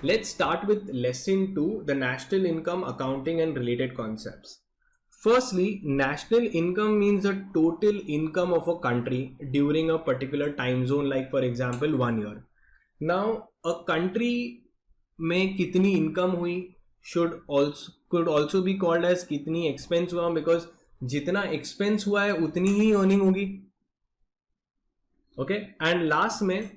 Let's start with lesson 2, the national income, accounting and related concepts. Firstly, national income means the total income of a country during a particular time zone, like for example 1 year. Now, a country में कितनी income हुई could also be called as कितनी expense हुआ, because जितना expense हुआ है उतनी ही earning होगी. Okay, and last में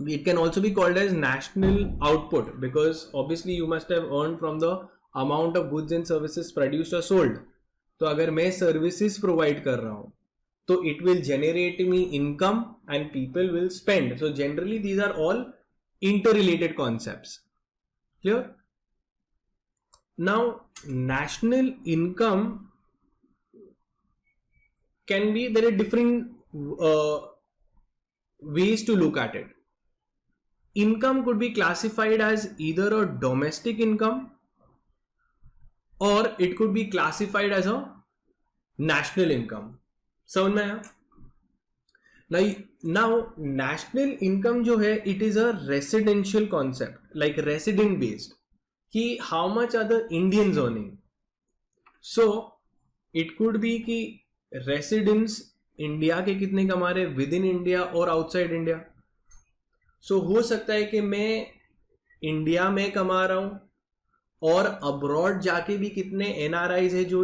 it can also be called as national output, because obviously you must have earned from the amount of goods and services produced or sold. तो अगर मैं services provide कर रहा हूँ तो it will generate me income and people will spend. So generally these are all interrelated concepts. Clear? Now national income can be, there are different ways to look at it. Income could be classified as either a domestic income or it could be classified as a national income. समझ में आया? Now national income जो है, it is a residential concept, like resident based, कि how much are the Indians earning. So it could be कि residents India के कितने कमा रहे विद इन इंडिया और आउटसाइड इंडिया. सो हो सकता है कि मैं इंडिया में कमा रहा हूं और अब्रॉड जाके भी कितने एनआरआईज है जो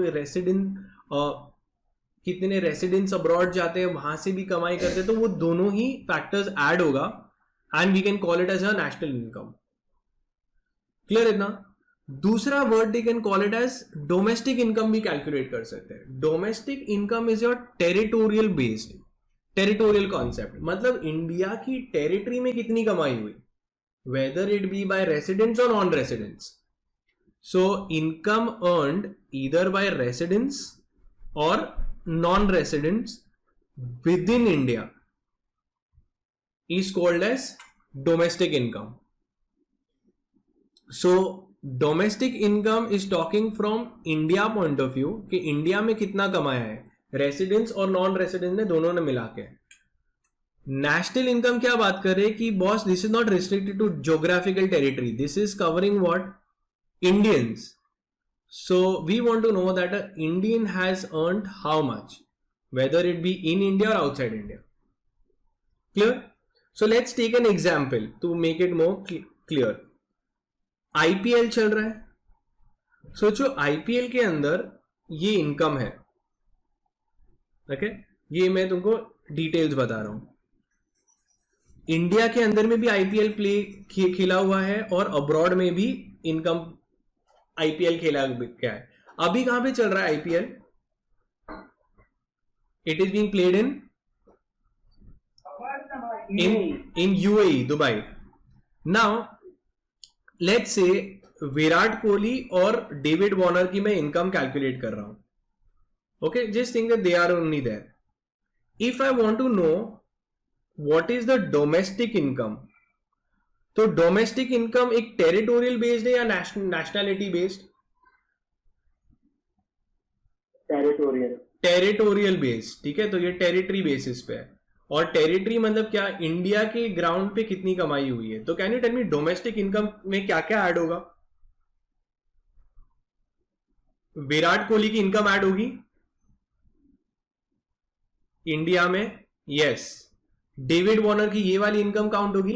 कितने रेसिडेंट्स अब्रॉड जाते हैं वहां से भी कमाई करते हैं, तो वो दोनों ही फैक्टर्स ऐड होगा and we can call it as a national income. Clear है ना? दूसरा word we can call it as domestic income भी कैलकुलेट कर सकते हैं. Domestic income is your territorial based, territorial concept, मतलब इंडिया की टेरिटरी में कितनी कमाई हुई, whether it be by residents और non residents. So income earned either by residents और non residents within India is called as domestic income. So domestic income is talking from India point of view कि India में कितना कमाया है residents और non resident ने, दोनों ने मिला के. नेशनल इनकम क्या बात कर रहे हैं कि boss this is not restricted to geographical territory, this is covering what, Indians. So we want to know that a Indian has earned how much, whether it be in India और outside India. Clear? So let's take an example to make it more clear. IPL चल रहा है. सोचो IPL के अंदर ये income है. Okay, ये मैं तुमको डिटेल्स बता रहा हूं. इंडिया के अंदर में भी आईपीएल खेला हुआ है और अब्रॉड में भी इनकम आईपीएल खेला क्या है. अभी कहां पे चल रहा है IPL? It is being played in UAE, Dubai. Now let's say Virat Kohli और डेविड वॉर्नर की मैं इनकम कैलकुलेट कर रहा हूं. Okay, just think that they are only there. If I want to know what is the domestic income, तो domestic income एक territorial based है या नेशनैलिटी बेस्ड? Territorial based. ठीक है, तो ये टेरिटरी बेसिस पे है. और टेरिटरी मतलब क्या, इंडिया के ग्राउंड पे कितनी कमाई हुई है. तो can you tell me domestic income में क्या क्या ऐड होगा? विराट कोहली की इनकम ऐड होगी इंडिया में, यस. डेविड वॉर्नर की ये वाली इनकम काउंट होगी,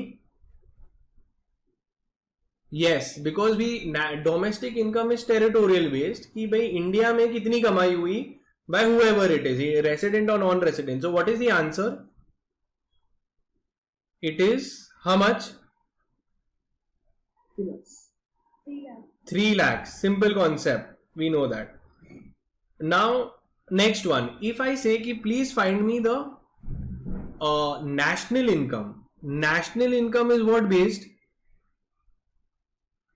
yes, because we domestic income is territorial based कि भाई इंडिया में कितनी कमाई हुई by whoever it is, resident or non-resident. So what is the answer? It is how much? 3 lakhs. Simple concept. We know that. Now next one. If I say कि please find me the national income. National income is what based?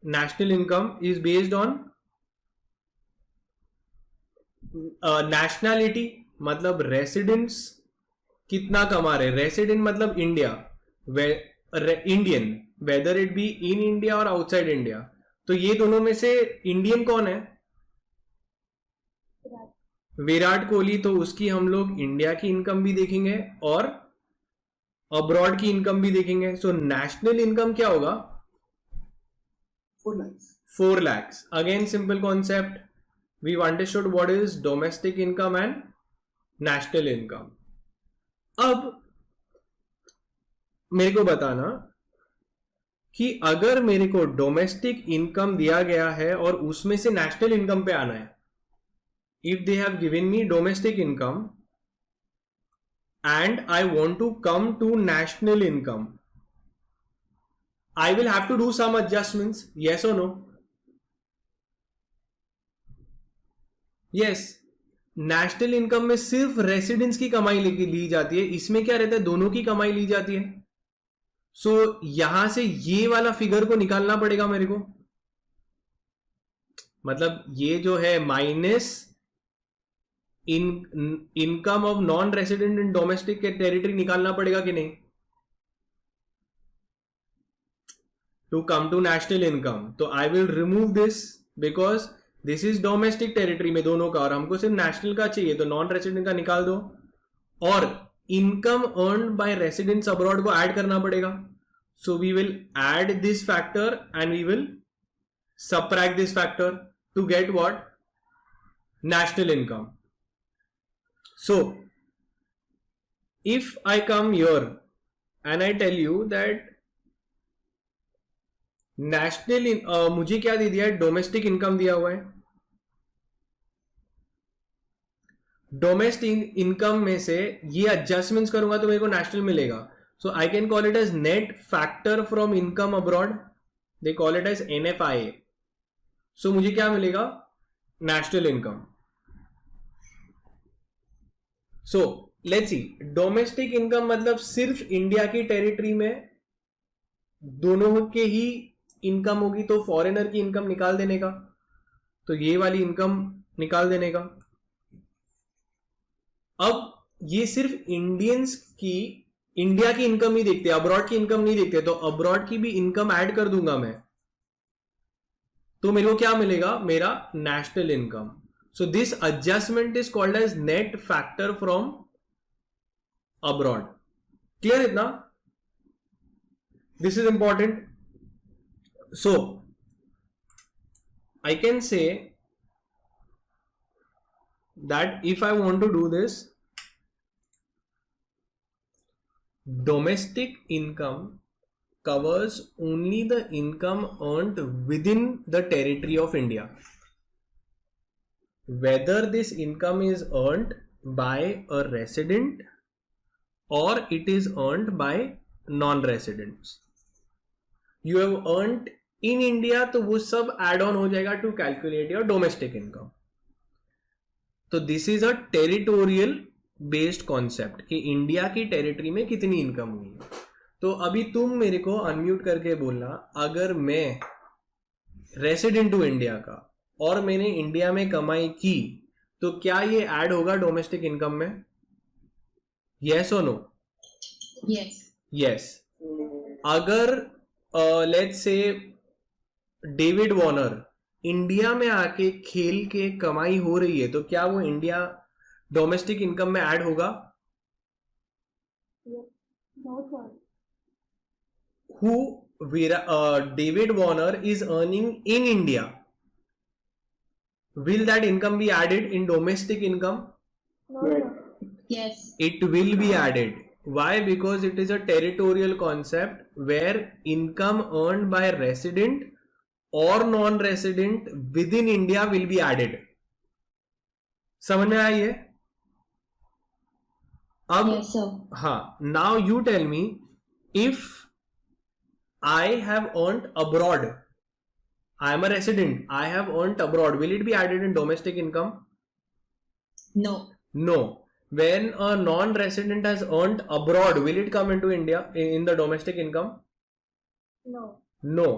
National income is based on nationality, मतलब residents कितना कमा रहे. Resident मतलब India, Indian, weather it be in India और outside India. तो ये दोनों में से इंडियन कौन है? विराट कोहली. तो उसकी हम लोग इंडिया की इनकम भी देखेंगे और अब्रॉड की इनकम भी देखेंगे. सो नेशनल इनकम क्या होगा? 4 lakhs. 4 lakhs. Again, simple concept. We've understood what is domestic income and national income. अब मेरे को बताना कि अगर मेरे को डोमेस्टिक इनकम दिया गया है और उसमें से नेशनल इनकम पे आना है, if they have given me domestic income and I want to come to national income, I will have to do some adjustments. Yes or no? Yes. National income में सिर्फ रेसिडेंस की कमाई ली जाती है, इसमें क्या रहता है, दोनों की कमाई ली जाती है. सो यहां से ये वाला फिगर को निकालना पड़ेगा मेरे को, मतलब ये जो है minus income of non resident in domestic territory निकालना पड़ेगा कि नहीं, to come to national income. तो I will remove this because this is domestic territory में दोनों का, और हमको सिर्फ नेशनल का चाहिए, तो नॉन रेसिडेंट का निकाल दो. और income earn by residents abroad को ऐड करना पड़ेगा. So we will add this factor and we will subtract this factor to get what, national income. So, if I come here and I tell you that national मुझे क्या दे दिया है, domestic income दिया हुआ है. Domestic income में से ये एडजस्टमेंट्स करूंगा तो मेरे को नेशनल मिलेगा. So I can call it as net factor from income abroad, they call it as NFIA. So मुझे क्या मिलेगा, national income. So let's see, domestic income मतलब सिर्फ इंडिया की टेरिटरी में दोनों के ही इनकम होगी, तो फॉरेनर की इनकम निकाल देने का, तो ये वाली इनकम निकाल देने का. अब ये सिर्फ इंडियंस की, इंडिया की इनकम नहीं देखते, अब्रॉड की इनकम नहीं देखते, तो अब्रॉड की भी इनकम ऐड कर दूंगा मैं, तो मेरे को क्या मिलेगा, मेरा national income. So this adjustment is called as net factor from abroad. Clear itna? This is important. So I can say that if I want to do this, domestic income covers only the income earned within the territory of India. Whether this income is earned by a resident or it is earned by non-residents. You have earned in India, तो वो सब add on हो जाएगा to calculate your domestic income. तो this is a territorial based concept कि India की territory में कितनी इनकम हुई है. तो अभी तुम मेरे को अनम्यूट करके बोलना, अगर मैं रेसिडेंट हूं इंडिया का और मैंने इंडिया में कमाई की, तो क्या ये ऐड होगा डोमेस्टिक इनकम में, यस और नो? यस. यस. अगर let's say David Warner India में आके खेल के कमाई हो रही है, तो क्या वो इंडिया डोमेस्टिक इनकम में ऐड होगा? Who David Warner is earning in India, will that income be added in domestic income? Yes. It will be added. Why? Because it is a territorial concept where income earned by resident or non-resident within India will be added. समझ में आई है? अब Yes, sir. हाँ, now you tell me, if I have earned abroad, I am a resident, I have earned abroad, will it be added in domestic income? No. No. When a non-resident has earned abroad, will it come into India in the domestic income? No. No.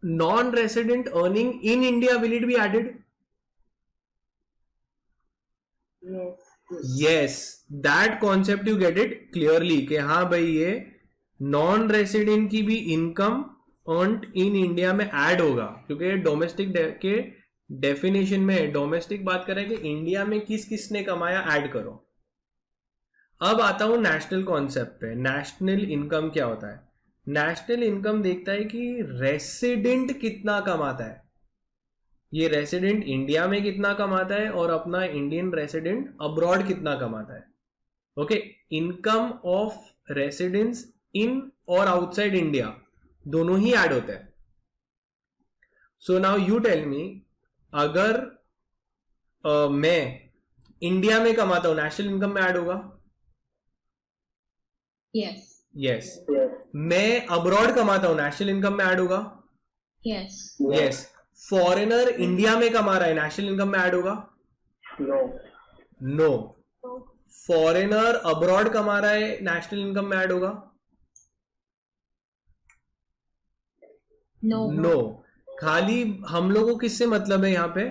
Non-resident earning in India, will it be added? Yes. Yes. That concept you get it clearly कि हाँ भाई ये non-resident की भी income earned in India में add होगा, क्योंकि domestic के डेफिनेशन में डोमेस्टिक बात करें कि इंडिया में किस किसने कमाया, ऐड करो. अब आता हूं नेशनल कॉन्सेप्ट पे. नेशनल इनकम क्या होता है? नेशनल इनकम देखता है कि रेसिडेंट कितना कमाता है, ये रेसिडेंट इंडिया में कितना कमाता है और अपना इंडियन रेसिडेंट अब्रॉड कितना कमाता है. Okay, income of residence in और आउटसाइड इंडिया दोनों ही ऐड होता है. So now you tell me, अगर मैं इंडिया में कमाता हूं, नेशनल इनकम में ऐड होगा? Yes. यस. मैं अब्रॉड कमाता हूं, नेशनल इनकम में ऐड होगा? Yes. यस. फॉरेनर इंडिया में कमा रहा है, नेशनल इनकम में ऐड होगा? No. नो. फॉरेनर अब्रॉड कमा रहा है, नेशनल इनकम में ऐड होगा? No. नो. खाली हम लोगों को किससे मतलब है यहां पे?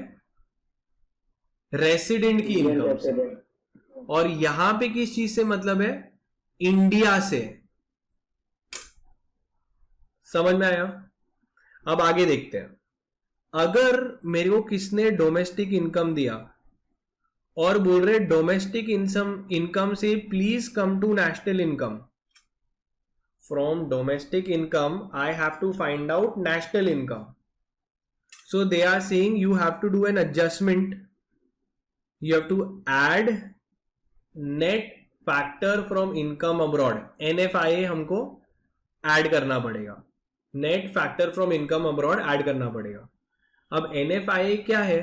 रेसिडेंट की Indian इनकम से. resident. और यहां पे किस चीज से मतलब है? इंडिया से. समझ में आया? अब आगे देखते हैं. अगर मेरे को किसने डोमेस्टिक इनकम दिया और बोल रहे डोमेस्टिक इनकम से please come to national income, from domestic income I have to find out national income. So they are saying you have to do an adjustment, you have to add net factor from income abroad. NFIA हमको add करना पड़ेगा, net factor from income abroad add करना पड़ेगा. अब NFIA क्या है?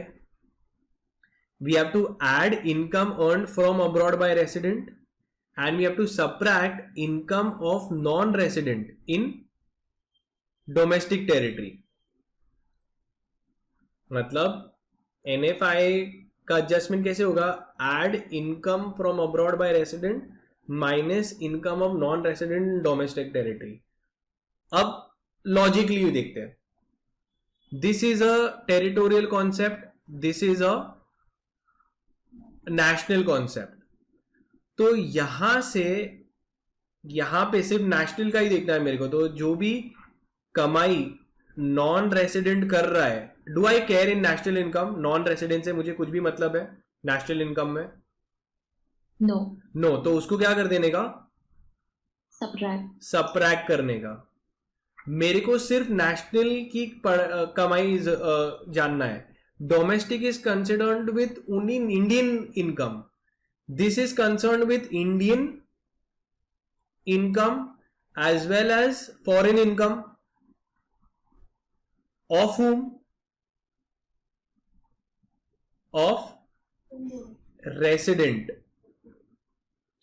We have to add income earn from abroad by resident and we have to subtract income of non resident in domestic territory. मतलब NFIA का adjustment कैसे होगा? Add income from abroad by resident minus income of non resident domestic territory. अब logically देखते हैं. This is a territorial concept, this is a national concept. तो यहां से यहां पे सिर्फ नेशनल का ही देखना है मेरे को. तो जो भी कमाई नॉन रेसिडेंट कर रहा है, do I care in national income? Non resident से मुझे कुछ भी मतलब है नेशनल इनकम में? No. नो. तो उसको क्या कर देने का? Subtract. सबट्रैक्ट करने का. मेरे को सिर्फ नेशनल की कमाई जानना है. Domestic is considered with only Indian income, this is concern with Indian income as well as foreign income. Of whom? Of resident.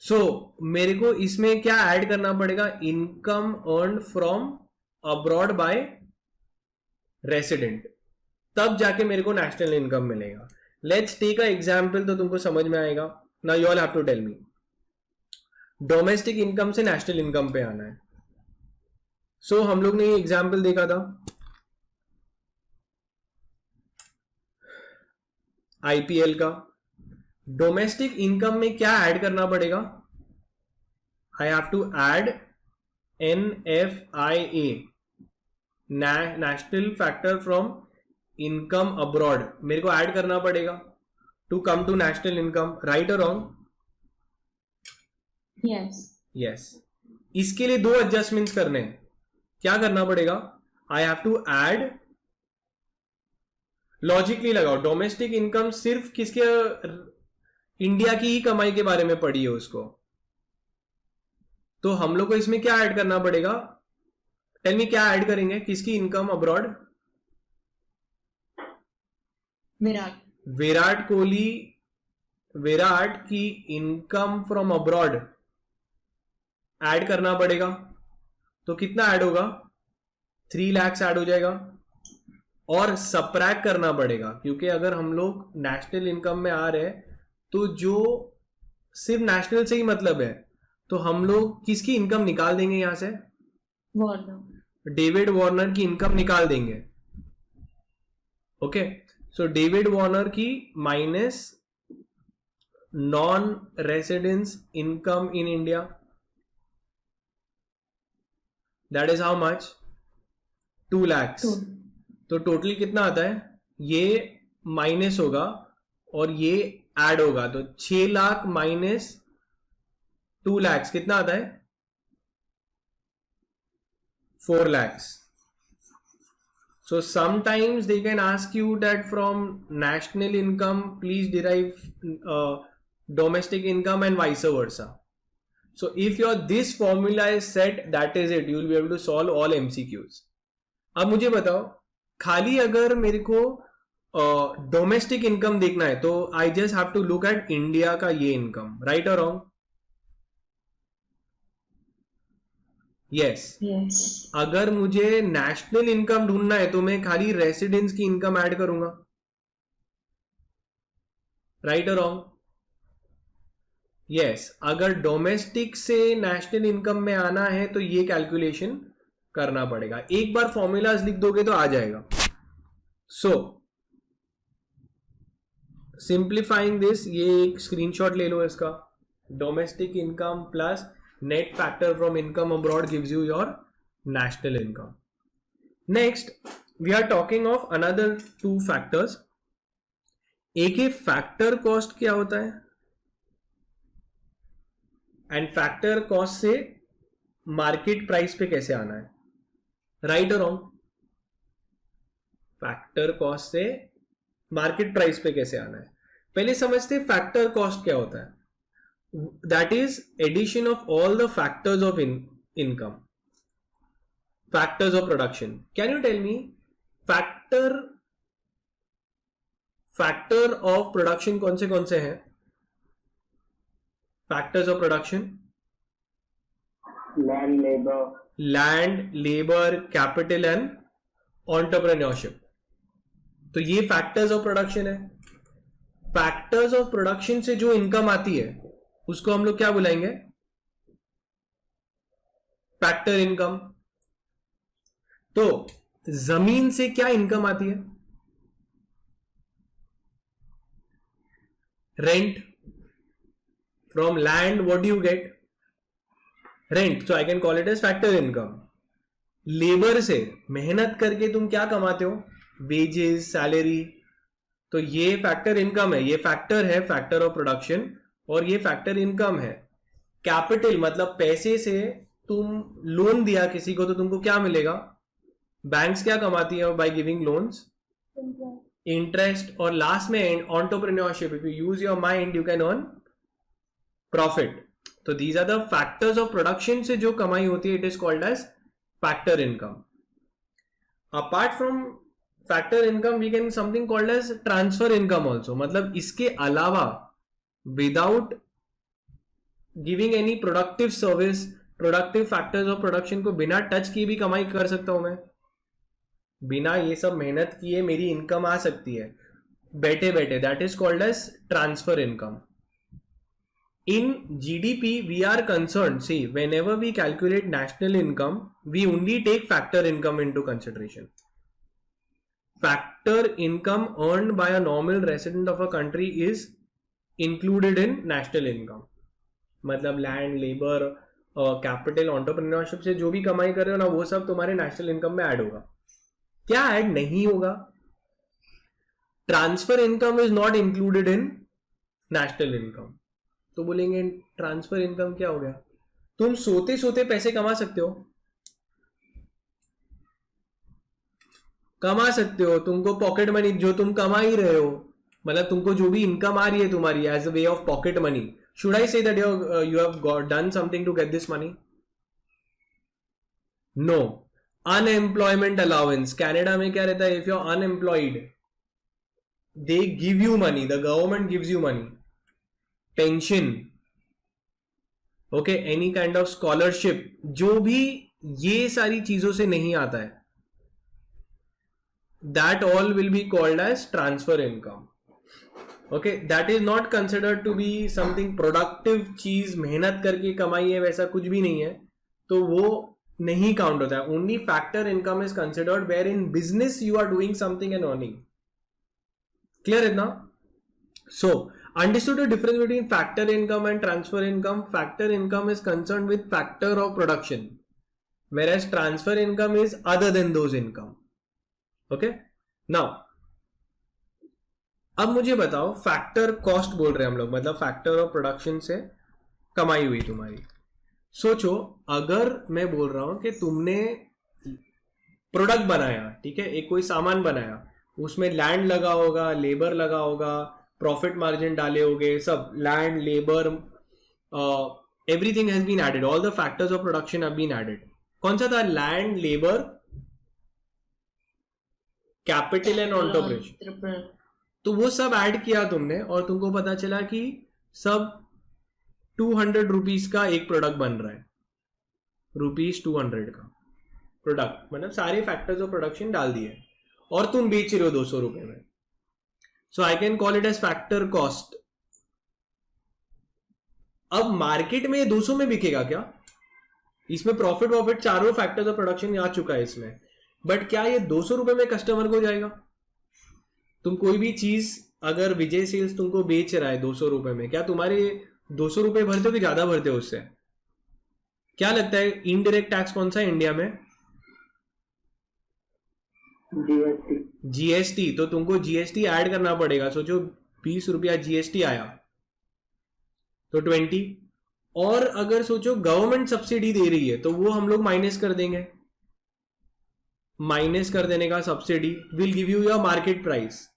So मेरे को इसमें क्या ऐड करना पड़ेगा? Income earn from abroad by resident. तब जाके मेरे को नेशनल इनकम मिलेगा. लेट्स टेक अ एग्जांपल, तो तुमको समझ में आएगा. Now you all have to tell me. Domestic income से नेशनल इनकम पे आना है. सो हम लोग ने ये एग्जांपल देखा था आईपीएल का. डोमेस्टिक इनकम में क्या ऐड करना पड़ेगा? I have to add NFIA, national factor from income abroad. मेरे को ऐड करना पड़ेगा to come to national income. Right और रॉन्ग? Yes. यस. इसके लिए दो एडजस्टमेंट्स करने हैं. क्या करना पड़ेगा? I have to add, logically लगाओ. डोमेस्टिक इनकम सिर्फ किसके? इंडिया की ही कमाई के बारे में पढ़ी है उसको. तो हम लोग को इसमें क्या ऐड करना पड़ेगा? टेल मी, क्या ऐड करेंगे? किसकी income abroad? Virat. Virat Kohli, Virat की इनकम फ्रॉम अब्रॉड ऐड करना पड़ेगा. तो कितना ऐड होगा? 3 लाख ऐड हो जाएगा. और सबट्रैक्ट करना पड़ेगा, क्योंकि अगर हम लोग नेशनल इनकम में आ रहे हैं तो जो सिर्फ नेशनल से ही मतलब है, तो हम लोग किसकी इनकम निकाल देंगे यहां से? Warner. डेविड वार्नर की इनकम निकाल देंगे. ओके, सो डेविड वार्नर की minus non residence income in India, that is how much? 2 lakh. Two. तो टोटल कितना आता है? ये माइनस होगा और ये ऐड होगा, तो 6 लाख माइनस 2 लाख कितना आता है? 4 lakhs. So sometimes they can ask you that from national income, please derive domestic income and vice versa. So if your this formula is set, that is it. You will be able to solve all MCQs. अब मुझे बताओ, खाली अगर मेरे को domestic income देखना है तो I just have to look at India का ये इनकम, राइट और रॉन्ग? यस. अगर मुझे नेशनल इनकम ढूंढना है तो मैं खाली रेसिडेंस की इनकम ऐड करूंगा, राइट और रॉन्ग? यस. अगर डोमेस्टिक से नेशनल इनकम में आना है तो ये कैलकुलेशन करना पड़ेगा. एक बार फॉर्मूलाज लिख दोगे तो आ जाएगा. सो सिंप्लीफाइंग दिस, ये एक स्क्रीनशॉट ले लो इसका. Domestic income plus net factor from income abroad gives you your national income. Next, we are talking of another two factors. एक है फैक्टर कॉस्ट क्या होता है, एंड फैक्टर कॉस्ट से मार्केट प्राइस पे कैसे आना है, राइट और रॉन्ग? फैक्टर कॉस्ट से मार्केट प्राइस पे कैसे आना है. पहले समझते फैक्टर कॉस्ट क्या होता है. That is addition of all the factors of income, factors of production. Can you tell me factor of production कौन से हैं? Factors of production: land, labor, capital and entrepreneurship. तो ये factors of production है. Factors of production से जो income आती है उसको हम लोग क्या बुलाएंगे? Factor income. तो जमीन से क्या इनकम आती है? Rent. From land what do you get? Rent. So I can call it as factor income. Labour से, मेहनत करके तुम क्या कमाते हो? Wages, salary. तो ये फैक्टर इनकम है, ये फैक्टर है, फैक्टर ऑफ प्रोडक्शन, और ये फैक्टर इनकम है. कैपिटल मतलब पैसे से तुम लोन दिया किसी को तो तुमको क्या मिलेगा? बैंक्स क्या कमाती है बाय गिविंग लोन्स? इंटरेस्ट. और लास्ट में entrepreneurship, if you use your mind you can earn profit. तो these are the factors of production से जो कमाई होती है, it is called as factor income. Apart from factor income we can something called as transfer income also. मतलब इसके अलावा without giving any productive service, productive factors of production को बिना टच किए भी कमाई कर सकता हूं मैं. बिना ये सब मेहनत किए मेरी इनकम आ सकती है बैठे बैठे. That is called as transfer income. In GDP we are concern, see whenever we calculate national income we only take factor income into consideration. Factor income earned by a normal resident of a country is included in national income. मतलब land, labour, capital, entrepreneurship से जो भी कमाई कर रहे हो ना, वो सब तुम्हारे नेशनल इनकम में ऐड होगा. क्या ऐड नहीं होगा? Transfer income is not included in national income. तो बोलेंगे ट्रांसफर इनकम क्या हो गया? तुम सोते सोते पैसे कमा सकते हो, कमा सकते हो. तुमको पॉकेट मनी जो तुम कमा ही रहे हो, मतलब तुमको जो भी इनकम आ रही है तुम्हारी as a way of pocket money, should I say that you have done something to get this money? No. Unemployment allowance Canada में क्या रहता है? If you are unemployed they give you money, the government gives you money. Pension, okay, any kind of scholarship, जो भी ये सारी चीजों से नहीं आता है, that all will be called as transfer income. Okay, that is not considered to be something productive चीज, मेहनत करके कमाई है, वैसा कुछ भी नहीं है, तो वो नहीं काउंट होता है. Only factor income is considered where in business you are doing something and earning. Clear है ना? सो understood the difference between factor income and transfer income. Factor income is concerned with factor of production, whereas transfer income is other than those income. Okay, now अब मुझे बताओ, factor cost बोल रहे हैं हम लोग, मतलब फैक्टर ऑफ प्रोडक्शन से कमाई हुई तुम्हारी. सोचो अगर मैं बोल रहा हूं कि तुमने प्रोडक्ट बनाया, ठीक है, एक कोई सामान बनाया, उसमें लैंड लगा होगा, लेबर लगा होगा, प्रॉफिट मार्जिन डाले होंगे, सब land labour everything has been added, all the factors of production have been added. कौन सा था? Land, labour, capital and entrepreneurship. तो वो सब ऐड किया तुमने और तुमको पता चला कि सब 200 रुपीज का एक प्रोडक्ट बन रहा है, ₹200 का प्रोडक्ट, मतलब सारे फैक्टर्स ऑफ प्रोडक्शन डाल दिए और तुम बेच रहे हो 200 रुपए में. So I can call it as factor cost. अब मार्केट में 200 में बिकेगा क्या? इसमें प्रॉफिट चारों फैक्टर्स ऑफ प्रोडक्शन आ चुका है इसमें, बट क्या ये 200 रुपए में कस्टमर को जाएगा? तुम कोई भी चीज अगर विजय सेल्स तुमको बेच रहा है 200 रुपए में, क्या तुम्हारे 200 रुपए भरते हो कि ज्यादा भरते हो उससे? क्या लगता है इनडायरेक्ट टैक्स कौन सा है इंडिया में? जीएसटी. तो तुमको जीएसटी ऐड करना पड़ेगा. सोचो 20 रुपया जीएसटी आया तो 20, और अगर सोचो गवर्नमेंट सब्सिडी दे रही है तो वो हम लोग माइनस कर देंगे. माइनस कर देने का subsidy will give you your market price.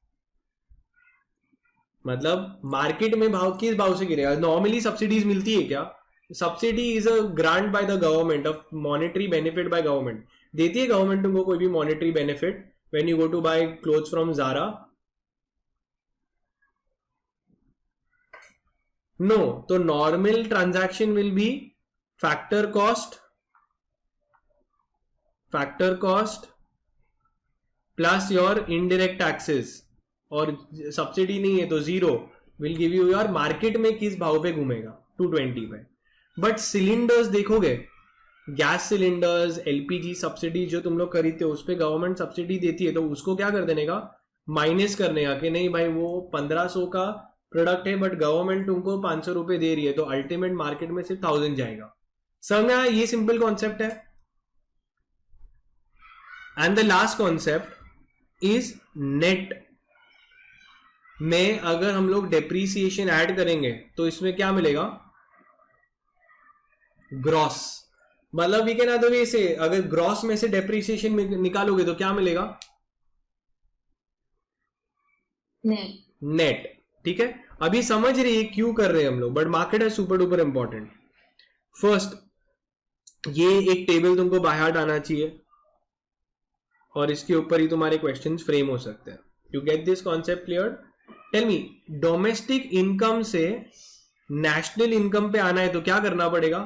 मतलब मार्केट में भाव किस भाव से गिरेगा? नॉर्मली सब्सिडीज मिलती है क्या? Subsidy is a grant by the government of monetary benefit by government. देती है गवर्नमेंट तुमको कोई भी monetary benefit when you go to buy clothes from Zara? No. तो normal transaction will be factor cost plus your indirect taxes, और subsidy नहीं है तो जीरो, will give you your market में किस भाव पे घूमेगा 220 पे. बट सिलेंडर्स देखोगे, गैस सिलेंडर्स, एलपीजी सब्सिडी जो तुम लोग खरीदते हो उस पर गवर्नमेंट सब्सिडी देती है, तो उसको क्या कर देने का? माइनस करने का कि नहीं भाई वो 1500 का प्रोडक्ट है बट गवर्नमेंट तुमको 500 रुपए दे रही है, तो अल्टीमेट मार्केट में सिर्फ 1000 जाएगा. समझ में आया? ये सिंपल कॉन्सेप्ट है. And the last concept is net. में अगर हम लोग डेप्रीसिएशन ऐड करेंगे तो इसमें क्या मिलेगा? ग्रॉस. मतलब वी कैन अदर वे से, अगर ग्रॉस में से डेप्रीसिएशन निकालोगे तो क्या मिलेगा? नेट. ठीक है. अभी समझ रही है क्यों कर रहे हैं हम लोग, बट मार्केट है सुपर डुपर इंपॉर्टेंट. फर्स्ट, ये एक टेबल तुमको बाय हार्ट आना चाहिए और इसके ऊपर ही तुम्हारे क्वेश्चंस फ्रेम हो सकते हैं. You get this concept clear? Tell me, domestic income से नेशनल इनकम पे आना है तो क्या करना पड़ेगा?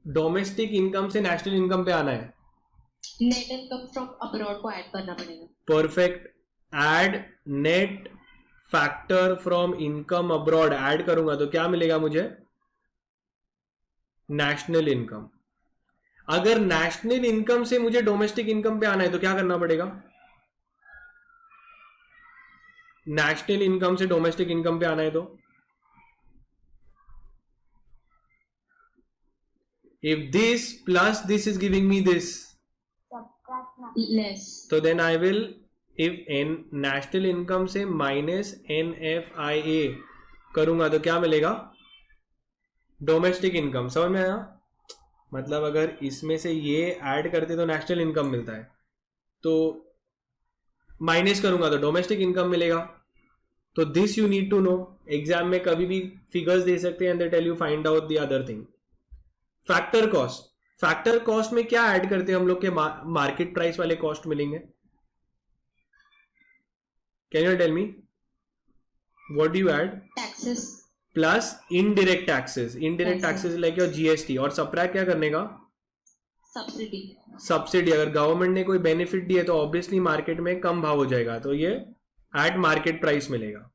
डोमेस्टिक इनकम से नेशनल इनकम पे आना है, नेट इनकम फ्रॉम अब्रॉड को ऐड करना पड़ेगा. Perfect. Add net factor from income abroad. Add करूंगा तो क्या मिलेगा मुझे? National income. अगर नेशनल इनकम से मुझे डोमेस्टिक इनकम पे आना है तो क्या करना पड़ेगा? नेशनल इनकम से डोमेस्टिक इनकम पे आना है तो if this plus this is giving me this, less, so then I will, if n national income से minus NFIA करूंगा तो क्या मिलेगा? Domestic income. समझ में आया? मतलब अगर इसमें से ये ऐड करते तो नेशनल इनकम मिलता है, तो माइनस करूंगा तो डोमेस्टिक इनकम मिलेगा. तो this you need to know. Exam में कभी भी फिगर्स दे सकते हैं and they tell you find out the other thing. Factor cost. Factor cost में क्या ऐड करते हैं हम लोग के? मार्केट प्राइस वाले कॉस्ट मिलेंगे. Can you tell me what do you add? Taxes plus indirect taxes. Indirect taxes like your GST, और सबट्रैक्ट क्या करने का? सब्सिडी. सब्सिडी. अगर गवर्नमेंट ने कोई बेनिफिट दिया तो ऑब्वियसली मार्केट में कम भाव हो जाएगा, तो ये एट मार्केट प्राइस मिलेगा.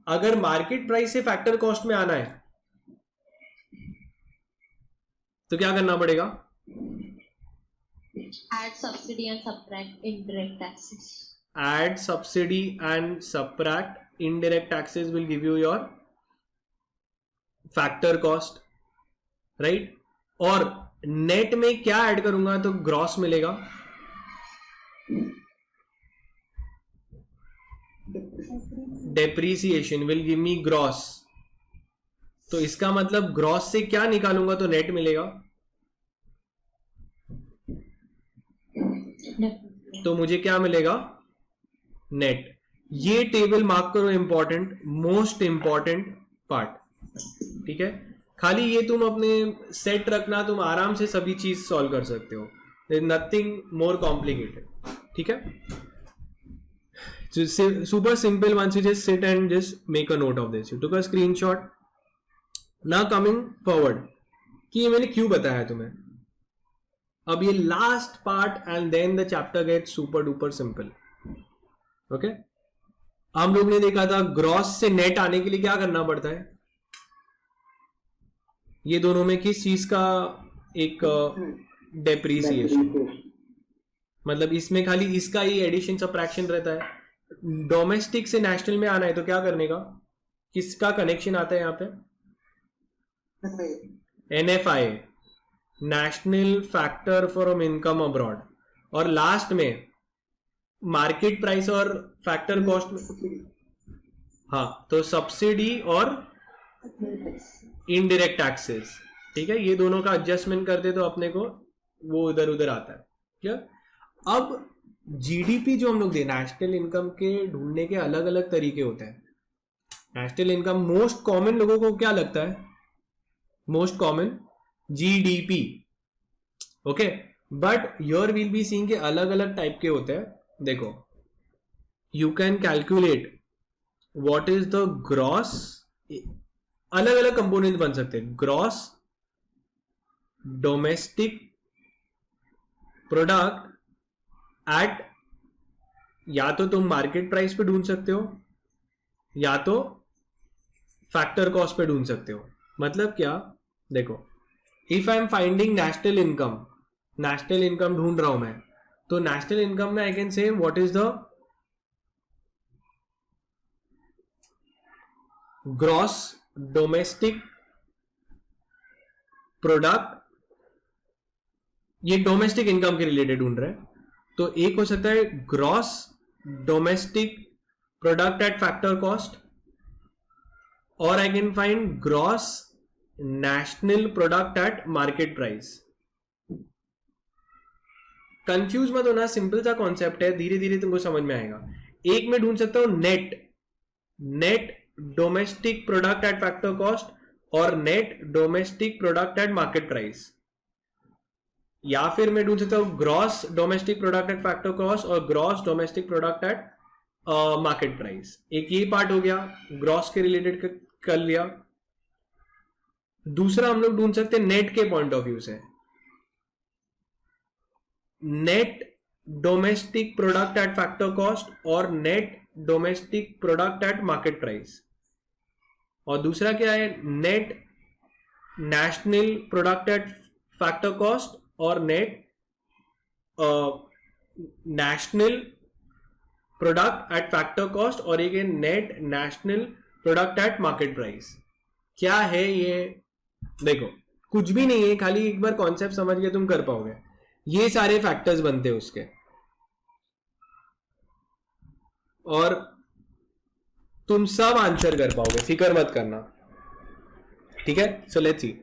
अगर मार्केट प्राइस से फैक्टर कॉस्ट में आना है तो क्या करना पड़ेगा? Add subsidy and subtract indirect taxes. Add subsidy and subtract indirect taxes will give you your factor cost, right? और नेट में क्या ऐड करूंगा तो ग्रॉस मिलेगा? Depreciation will give me gross. तो इसका मतलब ग्रॉस से क्या निकालूंगा तो नेट मिलेगा? Definitely. तो मुझे क्या मिलेगा, नेट। ये टेबल मार्क करो, इंपॉर्टेंट, मोस्ट इंपॉर्टेंट पार्ट, ठीक है। खाली ये तुम अपने सेट रखना, तुम आराम से सभी चीज सॉल्व कर सकते हो, नथिंग मोर कॉम्प्लिकेटेड, ठीक है। Super simple, once you just sit and just make a note of this, you took a screenshot. Now coming forward, कि ये मैंने क्यों बताया तुम्हें। अब ये last part and then the chapter get super duper simple, okay. हम लोग ने देखा था ग्रॉस से नेट आने के लिए क्या करना पड़ता है, ये दोनों में किस चीज का एक डेप्रीसिएशन, मतलब इसमें खाली इसका ही एडिशन सब्ट्रैक्शन रहता है। डोमेस्टिक से नेशनल में आना है तो क्या करने का, किसका कनेक्शन आता है यहाँ पे, NFI, national factor from income abroad, और लास्ट में मार्केट प्राइस और फैक्टर कॉस्ट में, हाँ, तो सब्सिडी और इनडायरेक्ट टैक्सेस, ठीक है। ये दोनों का एडजस्टमेंट करते तो अपने को वो इधर उधर आता है, क्लियर। अब जीडीपी जो हम लोग दे, नेशनल इनकम के ढूंढने के अलग अलग तरीके होते हैं। नेशनल इनकम मोस्ट कॉमन लोगों को क्या लगता है, most common GDP, okay. But your will be seeing के अलग अलग टाइप के होते हैं। देखो, you can calculate what is the gross, अलग अलग कंपोनेंट बन सकते हैं, ग्रॉस डोमेस्टिक प्रोडक्ट एट, या तो तुम मार्केट प्राइस पे ढूंढ सकते हो या तो फैक्टर कॉस्ट पे ढूंढ सकते हो। मतलब क्या, देखो, if I am finding national income ढूंढ रहा हूं मैं, तो नेशनल इनकम में I can say what is the gross domestic product, ये डोमेस्टिक इनकम के रिलेटेड ढूंढ रहे हैं, तो एक हो सकता है gross domestic product at factor cost, और I can find gross national product at market price. Confuse मत होना, सिंपल सा कॉन्सेप्ट है, धीरे धीरे तुमको समझ में आएगा। एक में ढूंढ सकता हूं net domestic product at factor cost और net domestic product at market price, या फिर मैं ढूंढ सकता हूं gross domestic product at factor cost और gross domestic product at market price. एक ये पार्ट हो गया, ग्रॉस के रिलेटेड कर लिया। दूसरा हम लोग ढूंढ सकते हैं नेट के पॉइंट ऑफ व्यू से, net domestic product at factor cost और net domestic product at market price. और दूसरा क्या है, net national product at factor cost और net national product at factor cost, और एक है net national product at market price. क्या है ये, देखो कुछ भी नहीं है, खाली एक बार कॉन्सेप्ट समझ के तुम कर पाओगे। ये सारे फैक्टर्स बनते हैं उसके, और तुम सब आंसर कर पाओगे, फिक्र मत करना, ठीक है। सो लेट्स सी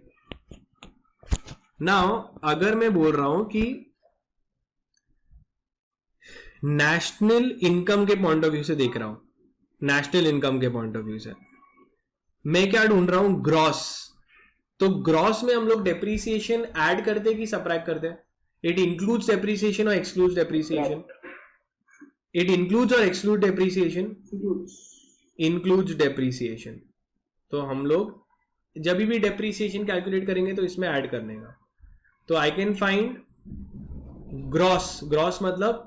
नाउ, अगर मैं बोल रहा हूं कि नेशनल इनकम के पॉइंट ऑफ व्यू से देख रहा हूं, नेशनल इनकम के पॉइंट ऑफ व्यू से मैं क्या ढूंढ रहा हूं, ग्रॉस। तो ग्रॉस में हम लोग डेप्रीसिएशन ऐड करते कि सबट्रैक्ट करते हैं, इट इंक्लूड्स डेप्रीसिएशन और एक्सक्लूड्स डेप्रीसिएशन, इट इंक्लूड्स और एक्सक्लूड डेप्रीसिएशन, इंक्लूड्स डेप्रीसिएशन। तो हम लोग जब भी डेप्रीसिएशन कैलकुलेट करेंगे तो इसमें ऐड करने का, तो आई कैन फाइंड ग्रॉस मतलब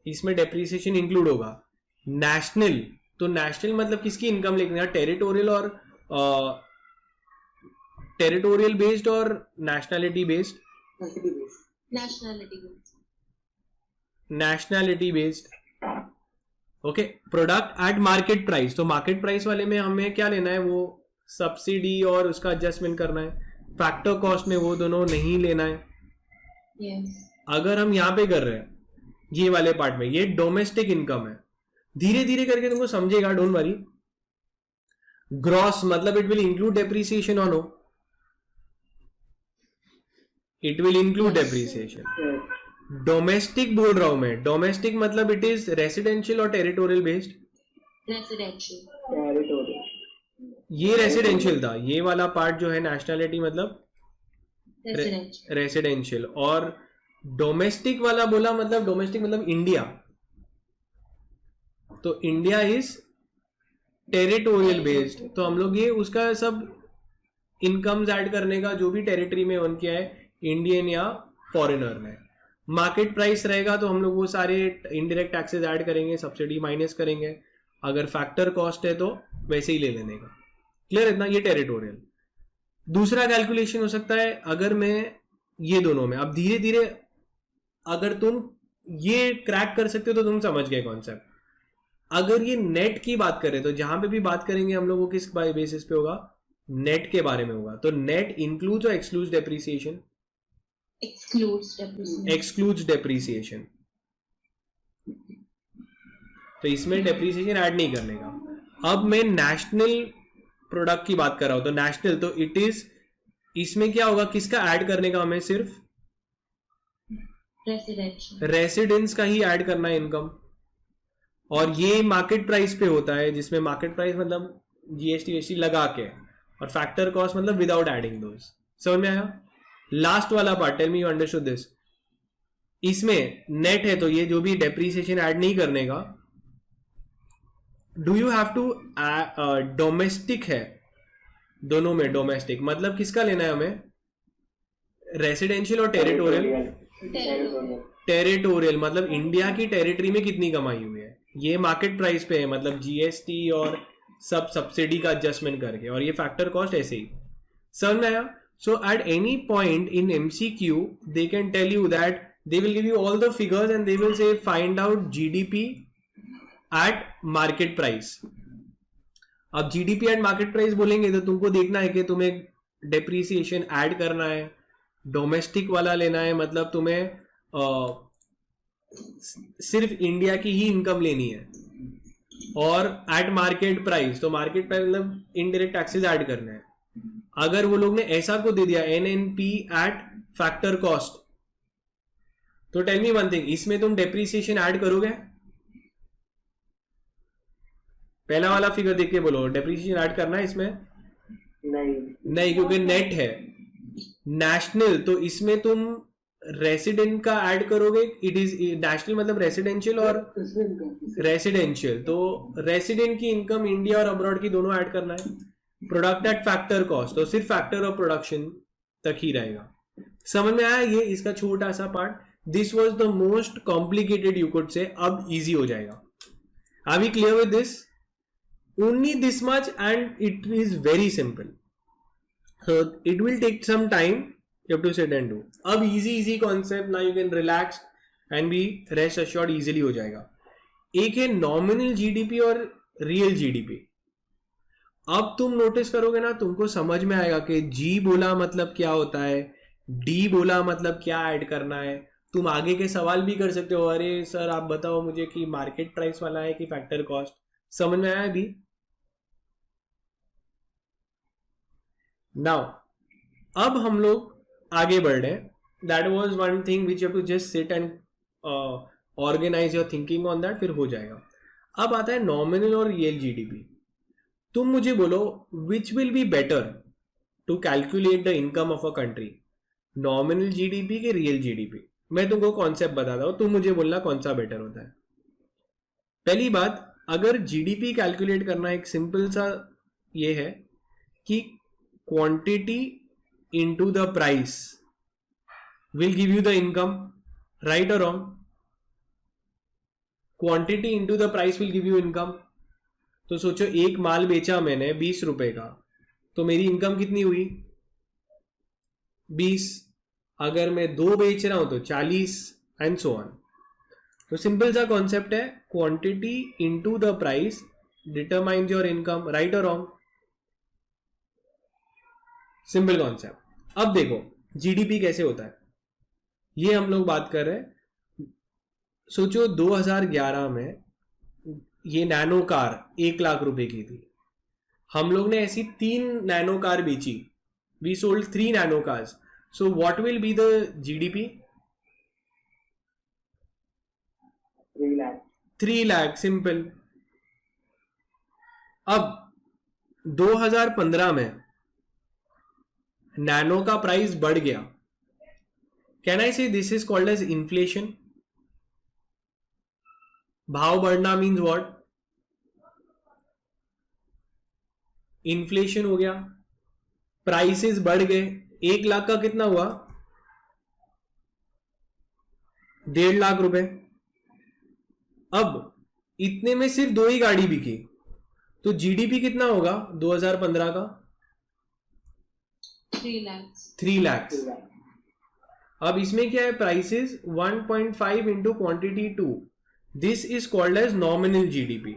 इसमें डेप्रीसिएशन इंक्लूड होगा। नेशनल, तो नेशनल मतलब किसकी इनकम लिखना, टेरिटोरियल और टेरिटोरियल बेस्ड और nationality based, nationality based, okay. Product at market price, तो मार्केट प्राइस वाले में हमें क्या लेना है, वो सब्सिडी और उसका एडजस्टमेंट करना है। फैक्टर कॉस्ट में वो दोनों नहीं लेना है। Yes. अगर हम यहां पे कर रहे हैं ये वाले पार्ट में, ये डोमेस्टिक इनकम है, धीरे धीरे करके तुमको समझेगा, डोंट वरी। ग्रॉस मतलब इट विल इंक्लूड डेप्रीसिएशन और no, it will include depreciation. Domestic बोल रहा हूं मैं, डोमेस्टिक मतलब इट इज रेसिडेंशियल और टेरिटोरियल बेस्ड। रेसिडेंशियल, ये रेसिडेंशियल था, ये वाला पार्ट जो है नेशनैलिटी मतलब रेसिडेंशियल, रेसिडेंशियल, और डोमेस्टिक वाला बोला मतलब डोमेस्टिक मतलब इंडिया, तो इंडिया इज टेरिटोरियल बेस्ड। तो हम लोग ये उसका सब इनकम्स ऐड करने का जो भी टेरिटरी में अर्न किया है, इंडियन या फॉरेनर ने, मार्केट प्राइस रहेगा तो हम लोग वो सारे इनडायरेक्ट टैक्सेस ऐड करेंगे, सब्सिडी माइनस करेंगे, अगर फैक्टर कॉस्ट है तो वैसे ही ले लेने का। क्लियर इतना, ये टेरिटोरियल। दूसरा कैलकुलेशन हो सकता है अगर मैं ये दोनों में, अब धीरे धीरे अगर तुम ये क्रैक कर सकते हो तो तुम समझ गए कॉन्सेप्ट। अगर ये नेट की बात करें तो जहां पे भी बात करेंगे हम लोग वो किस बेसिस पे होगा, नेट के बारे में होगा। तो नेट इंक्लूड्स और excludes depreciation, excludes depreciation, excludes depreciation, तो इसमें डेप्रिसिएशन ऐड नहीं करने का। अब मैं नेशनल प्रोडक्ट की बात कर रहा हूं, तो नेशनल तो इट इज, इसमें क्या होगा, किसका ऐड करने का, हमें सिर्फ रेसिडेंशियल, रेसिडेंस का ही ऐड करना है इनकम, और ये मार्केट प्राइस पे होता है, जिसमें मार्केट प्राइस मतलब जीएसटी वीएसटी लगा के, और फैक्टर कॉस्ट मतलब विदाउट एडिंग दोस। समझ में आया? लास्ट वाला part, tell me you understood this. इसमें नेट है तो ये जो भी डेप्रिसिएशन ऐड नहीं करने का। Do you have to, domestic है दोनों में, डोमेस्टिक मतलब किसका लेना है हमें, रेसिडेंशियल और टेरिटोरियल। टेरिटोरियल मतलब इंडिया की टेरिटरी में कितनी कमाई हुई है, ये मार्केट प्राइस पे है, मतलब जीएसटी और सब सब्सिडी का एडजस्टमेंट करके, और ये फैक्टर कॉस्ट ऐसे ही। समझ में आया? So at any point in MCQ they can tell you that, they will give you all the figures and they will say find out GDP at market price. अब GDP at market price बोलेंगे तो तुमको देखना है कि तुम्हें depreciation add करना है, डोमेस्टिक वाला लेना है, मतलब तुम्हें सिर्फ इंडिया की ही इनकम लेनी है, और एट मार्केट प्राइस, तो मार्केट प्राइस मतलब इनडायरेक्ट टैक्सेस ऐड करना है। अगर वो लोग ने ऐसा को दे दिया एनएनपी एट फैक्टर कॉस्ट, तो टेल मी वन थिंग, इसमें तुम डेप्रिसिएशन ऐड करोगे? पहला वाला फिगर देख के बोलो, डेप्रिसिएशन ऐड करना है इसमें? नहीं, क्योंकि नेट है। नेशनल तो इसमें तुम रेसिडेंट का ऐड करोगे, इट इज नेशनल मतलब रेसिडेंशियल और रेसिडेंशियल, तो रेसिडेंट की इनकम इंडिया और अब्रॉड की दोनों ऐड करना है। प्रोडक्ट एट फैक्टर कॉस्ट, तो सिर्फ फैक्टर ऑफ प्रोडक्शन तक ही रहेगा। समझ में आया? ये इसका छोटा सा part, this was the most complicated you could say, अब इजी हो जाएगा। Are we clear with this? Only this much and it is very simple, so it will take some time, you have to sit and do। अब easy concept, now you can relax and be rest assured, easily हो जाएगा। एक है nominal GDP और real GDP. अब तुम notice करोगे ना, तुमको समझ में आएगा कि जी बोला मतलब क्या होता है, डी बोला मतलब क्या ऐड करना है। तुम आगे के सवाल भी कर सकते हो, अरे सर आप बताओ मुझे कि मार्केट प्राइस वाला है कि फैक्टर कॉस्ट। समझ में आया अभी? नाउ अब हम लोग आगे बढ़ रहे हैं। That was one thing which you have to just sit and organise your thinking on that, फिर हो जाएगा। अब आता है नॉमिनल और रियल जीडीपी। तुम मुझे बोलो which will be better to calculate the income of a country, nominal GDP के रियल जीडीपी। मैं तुमको कॉन्सेप्ट बताता हूं, तुम मुझे बोलना कौन सा बेटर होता है। पहली बात, अगर जीडीपी कैलकुलेट करना एक सिंपल सा ये है कि quantity into the price will give you the income, right or wrong? Quantity into the price will give you income। तो सोचो एक माल बेचा मैंने 20 रुपए का, तो मेरी इनकम कितनी हुई? 20। अगर मैं 2 बेच रहा हूं तो 40 एंड सो ऑन। तो सिंपल सा कॉन्सेप्ट है, quantity into the price determines your income, right और रॉन्ग? Simple concept. अब देखो जीडीपी कैसे होता है, ये हम लोग बात कर रहे हैं। सोचो 2011 में ये नैनो कार 1 लाख रुपए की थी, हम लोग ने ऐसी 3 नैनो कार बेची, we sold 3 Nano cars, so what will be the GDP? 3 lakh, simple. अब 2015 में नैनो का प्राइस बढ़ गया, can I say this is called as inflation? भाव बढ़ना मीन्स व्हाट? इन्फ्लेशन हो गया। प्राइसेस बढ़ गए, 1 लाख का कितना हुआ? 1.5 लाख रुपए। अब इतने में सिर्फ 2 ही गाड़ी बिकी, तो जीडीपी कितना होगा 2015 का? 3 लाख। अब इसमें क्या है? Prices 1.5 into quantity 2, this is called as nominal GDP.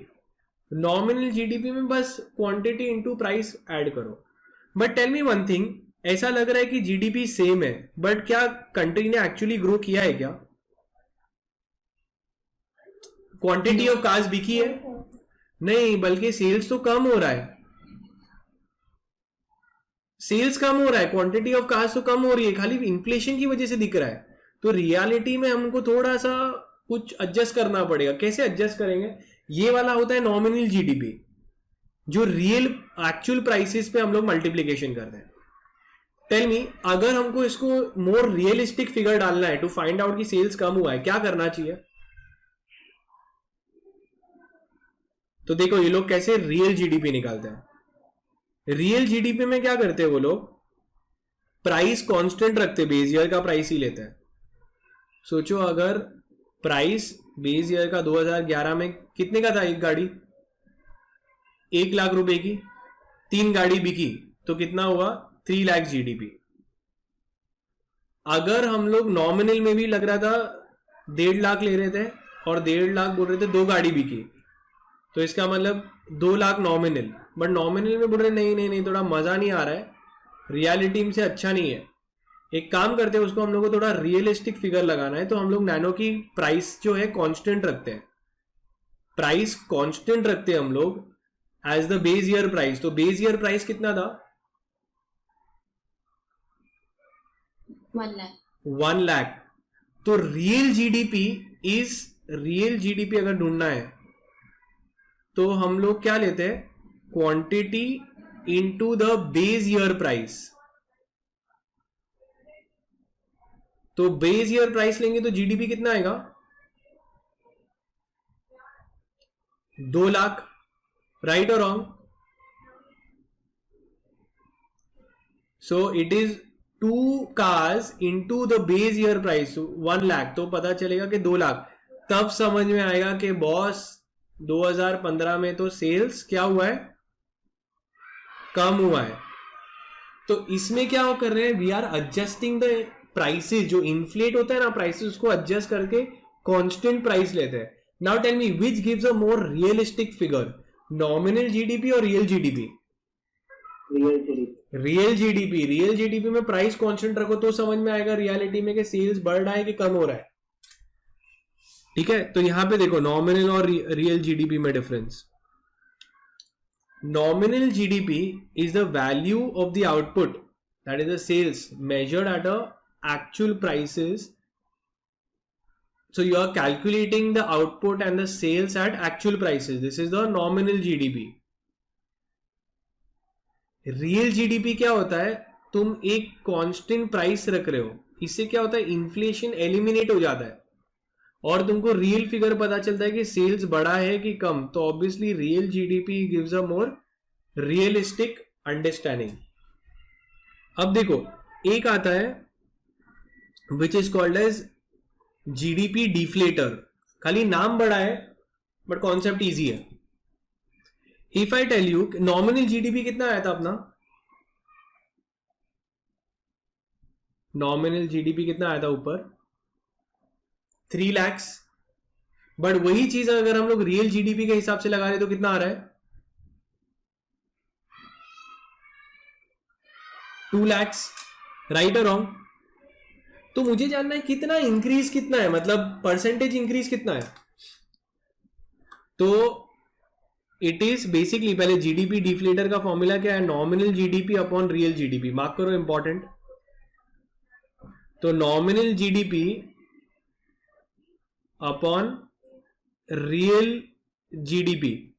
Nominal GDP में बस क्वांटिटी इंटू प्राइस ऐड करो। But tell me one thing, ऐसा लग रहा है कि जीडीपी सेम है, बट क्या कंट्री ने एक्चुअली ग्रो किया है क्या? क्वांटिटी ऑफ कार्स बिकी है? नहीं, बल्कि सेल्स तो कम हो रहा है। सेल्स कम हो रहा है, क्वांटिटी ऑफ कार्स तो कम हो रही है, खाली इन्फ्लेशन की वजह से दिख रहा है। तो रियलिटी में हमको थोड़ा सा कुछ एडजस्ट करना पड़ेगा। कैसे एडजस्ट करेंगे? ये वाला होता है नॉमिनल जीडीपी, जो रियल एक्चुअल प्राइसेस पे हम लोग मल्टीप्लीकेशन करते हैं। टेल मी, अगर हमको इसको मोर रियलिस्टिक फिगर डालना है टू फाइंड आउट कि सेल्स कम हुआ है, क्या करना चाहिए? तो देखो ये लोग कैसे रियल जीडीपी निकालते हैं। रियल जीडीपी में क्या करते हैं वो लोग? प्राइस कांस्टेंट रखते, बेस ईयर का प्राइस ही लेते हैं। सोचो अगर प्राइस बेस ईयर का 2011 में कितने का था एक गाड़ी? 1 लाख रुपए की, 3 गाड़ी बिकी, तो कितना हुआ? 3 लाख जीडीपी। अगर हम लोग नॉमिनल में भी लग रहा था 1.5 लाख ले रहे थे और 1.5 लाख बोल रहे थे 2 गाड़ी बिकी, तो इसका मतलब 2 लाख नॉमिनल। बट नॉमिनल में बोल रहे नहीं नहीं नहीं, थोड़ा मजा नहीं आ रहा है, रियलिटी से अच्छा नहीं है। एक काम करते हैं, उसको हम लोग को थोड़ा रियलिस्टिक फिगर लगाना है, तो हम लोग नैनो की प्राइस जो है कांस्टेंट रखते हैं। प्राइस कांस्टेंट रखते हैं हम लोग as the base year price. तो बेस ईयर प्राइस कितना था? 1 लाख। तो रियल जीडीपी अगर ढूंढना है तो हम लोग क्या लेते हैं? Quantity into the base year price. तो बेस ईयर प्राइस लेंगे तो जीडीपी कितना आएगा? 2 लाख। राइट और wrong? So it is 2 cars into the base year price 1 lakh, तो पता चलेगा कि 2 लाख। तब समझ में आएगा कि बॉस 2015 में तो सेल्स क्या हुआ है? कम हुआ है। तो इसमें क्या कर रहे हैं? We are adjusting the prices. जो इन्फ्लेट होता है ना प्राइसेस, उसको एडजस्ट करके कांस्टेंट प्राइस लेते हैं। Now tell me which gives a more realistic figure, nominal GDP और रियल जीडीपी? रियल जीडीपी में प्राइस कांस्टेंट रखो तो समझ में आएगा रियलिटी में कि सेल्स बढ़ रहा है कि कम हो रहा है। ठीक है, तो यहां पे देखो नॉमिनल और रियल जीडीपी में difference. Nominal GDP is the value of the output, that is the sales measured at a actual prices. So you are calculating the output and the sales at actual prices. This is the nominal GDP. Real GDP क्या होता है? तुम एक constant price रख रहे हो, इससे क्या होता है? इन्फ्लेशन एलिमिनेट हो जाता है और तुमको रियल फिगर पता चलता है कि सेल्स बढ़ा है कि कम। तो obviously real GDP gives a more realistic understanding. अब देखो एक आता है which is called as GDP deflator. खाली नाम बड़ा है बट कॉन्सेप्ट इजी है। If I tell you nominal GDP कितना आया था अपना? नॉमिनल जीडीपी कितना आया था ऊपर? 3 लाख। बट वही चीज अगर हम लोग रियल जीडीपी के हिसाब से लगा रहे तो कितना आ रहा है? 2 लाख। राइट और रॉन्ग? तो मुझे जानना है कितना इंक्रीज कितना है, मतलब परसेंटेज इंक्रीज कितना है। तो इट इज बेसिकली, पहले जीडीपी डिफ्लेटर का फॉर्मूला क्या है? Nominal GDP upon real GDP. Mark करो, इंपॉर्टेंट। तो nominal GDP upon real GDP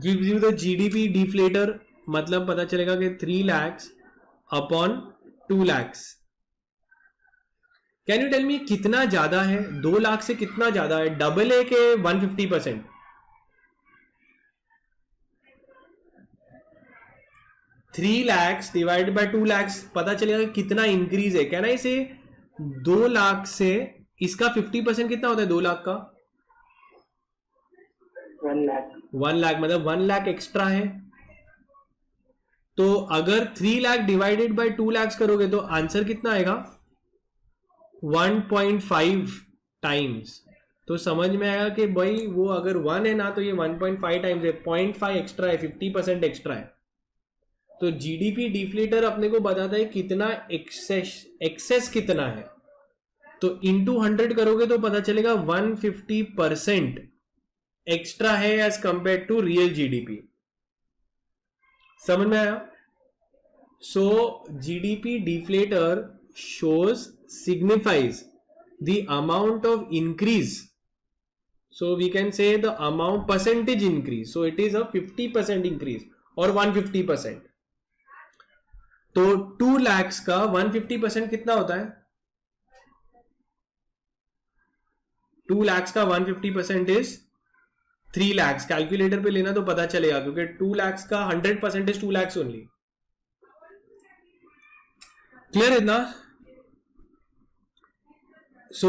gives you the GDP deflator, मतलब पता चलेगा कि 3 lakhs upon 2 lakhs. Can you tell me कितना ज्यादा है? 2 लाख से कितना ज्यादा है? डबल है के 150%? 3 lakhs डिवाइडेड बाय 2 lakhs, पता चलेगा कितना इंक्रीज है. कैन आई से 2 लाख से इसका 50% कितना होता है? 2 लाख का 1 लाख. 1 लाख मतलब 1 लाख एक्स्ट्रा है. तो अगर 3 लाख डिवाइडेड बाय 2 lakhs करोगे तो आंसर कितना आएगा? 1.5 टाइम्स. तो समझ में आएगा कि भाई वो अगर 1 है ना तो ये 1.5 टाइम्स है. 0.5 एक्स्ट्रा है, 50% एक्स्ट्रा है. तो जीडीपी डिफ्लेटर अपने को बताता है कितना एक्सेस कितना है. तो इंटू 100 करोगे तो पता चलेगा 150% एक्स्ट्रा है as compare to real GDP. समझ में आया? So GDP deflator shows signifies the amount of increase. So we can say the amount percentage increase. So it is a 50% increase or 150%. तो 2 lakhs का 150% कितना होता है? 2 lakhs का 150% is 3 lakhs. कैलकुलेटर पे लेना तो पता चलेगा क्योंकि 2 lakhs का 100% is 2 lakhs only. क्लियर है ना? So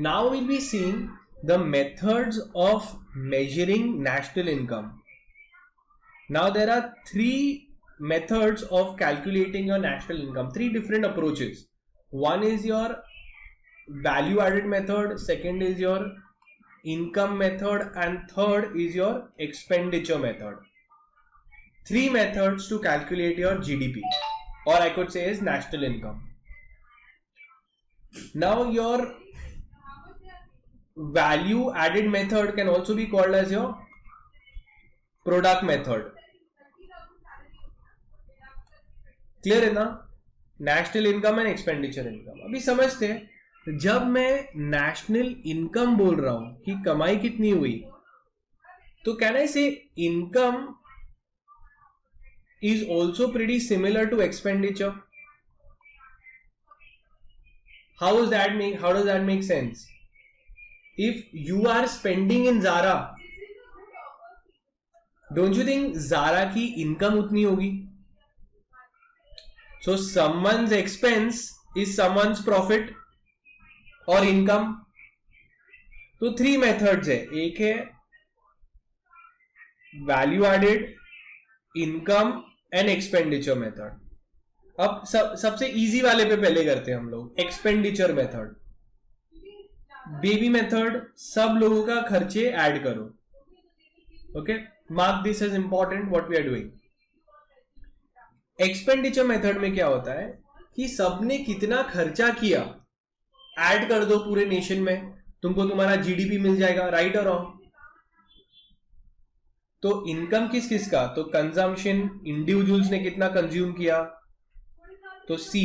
now we'll be seeing the methods of measuring national income. Now there are 3 methods of calculating your national income, 3 different approaches. One is your value added method, second is your income method, and third is your expenditure method. 3 methods to calculate your GDP, or I could say is national income. Now your value added method can also be called as your product method. Clear है ना? National income and expenditure income. अभी समझते हैं, जब मैं national income बोल रहा हूं कि कमाई कितनी हुई, तो कैन आई से income is also pretty similar to expenditure. How does that make sense? If you are spending in Zara, don't you think Zara की income उतनी होगी? So someone's expense is someone's profit or income. तो 3 methods है. एक है value added, income and expenditure method. अब सबसे easy वाले पे पहले करते हैं हम लोग, एक्सपेंडिचर मेथड. बेबी मेथड, सब लोगों का खर्चे ऐड करो. Okay, mark this as important what we are doing. Expenditure method में क्या होता है कि सबने कितना खर्चा किया ऐड कर दो पूरे नेशन में, तुमको तुम्हारा जीडीपी मिल जाएगा. राइट और रॉन्ग? तो इनकम किस किस का? तो कंजम्पशन, इंडिविजुअल्स ने कितना कंज्यूम किया, तो सी.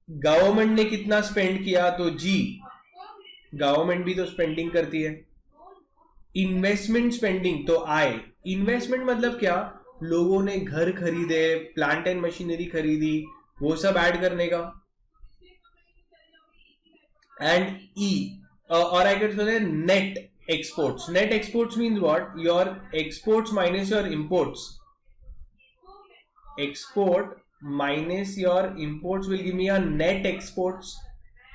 गवर्नमेंट ने कितना स्पेंड किया, तो जी. गवर्नमेंट भी तो स्पेंडिंग करती है. इन्वेस्टमेंट स्पेंडिंग, तो आई. इन्वेस्टमेंट मतलब क्या? लोगों ने घर खरीदे, प्लांट एंड मशीनरी खरीदी, वो सब ऐड करने का. एंड ई, और आई कैन से net exports. Net exports means what? Your exports minus your imports. Export minus your imports will give me a net exports.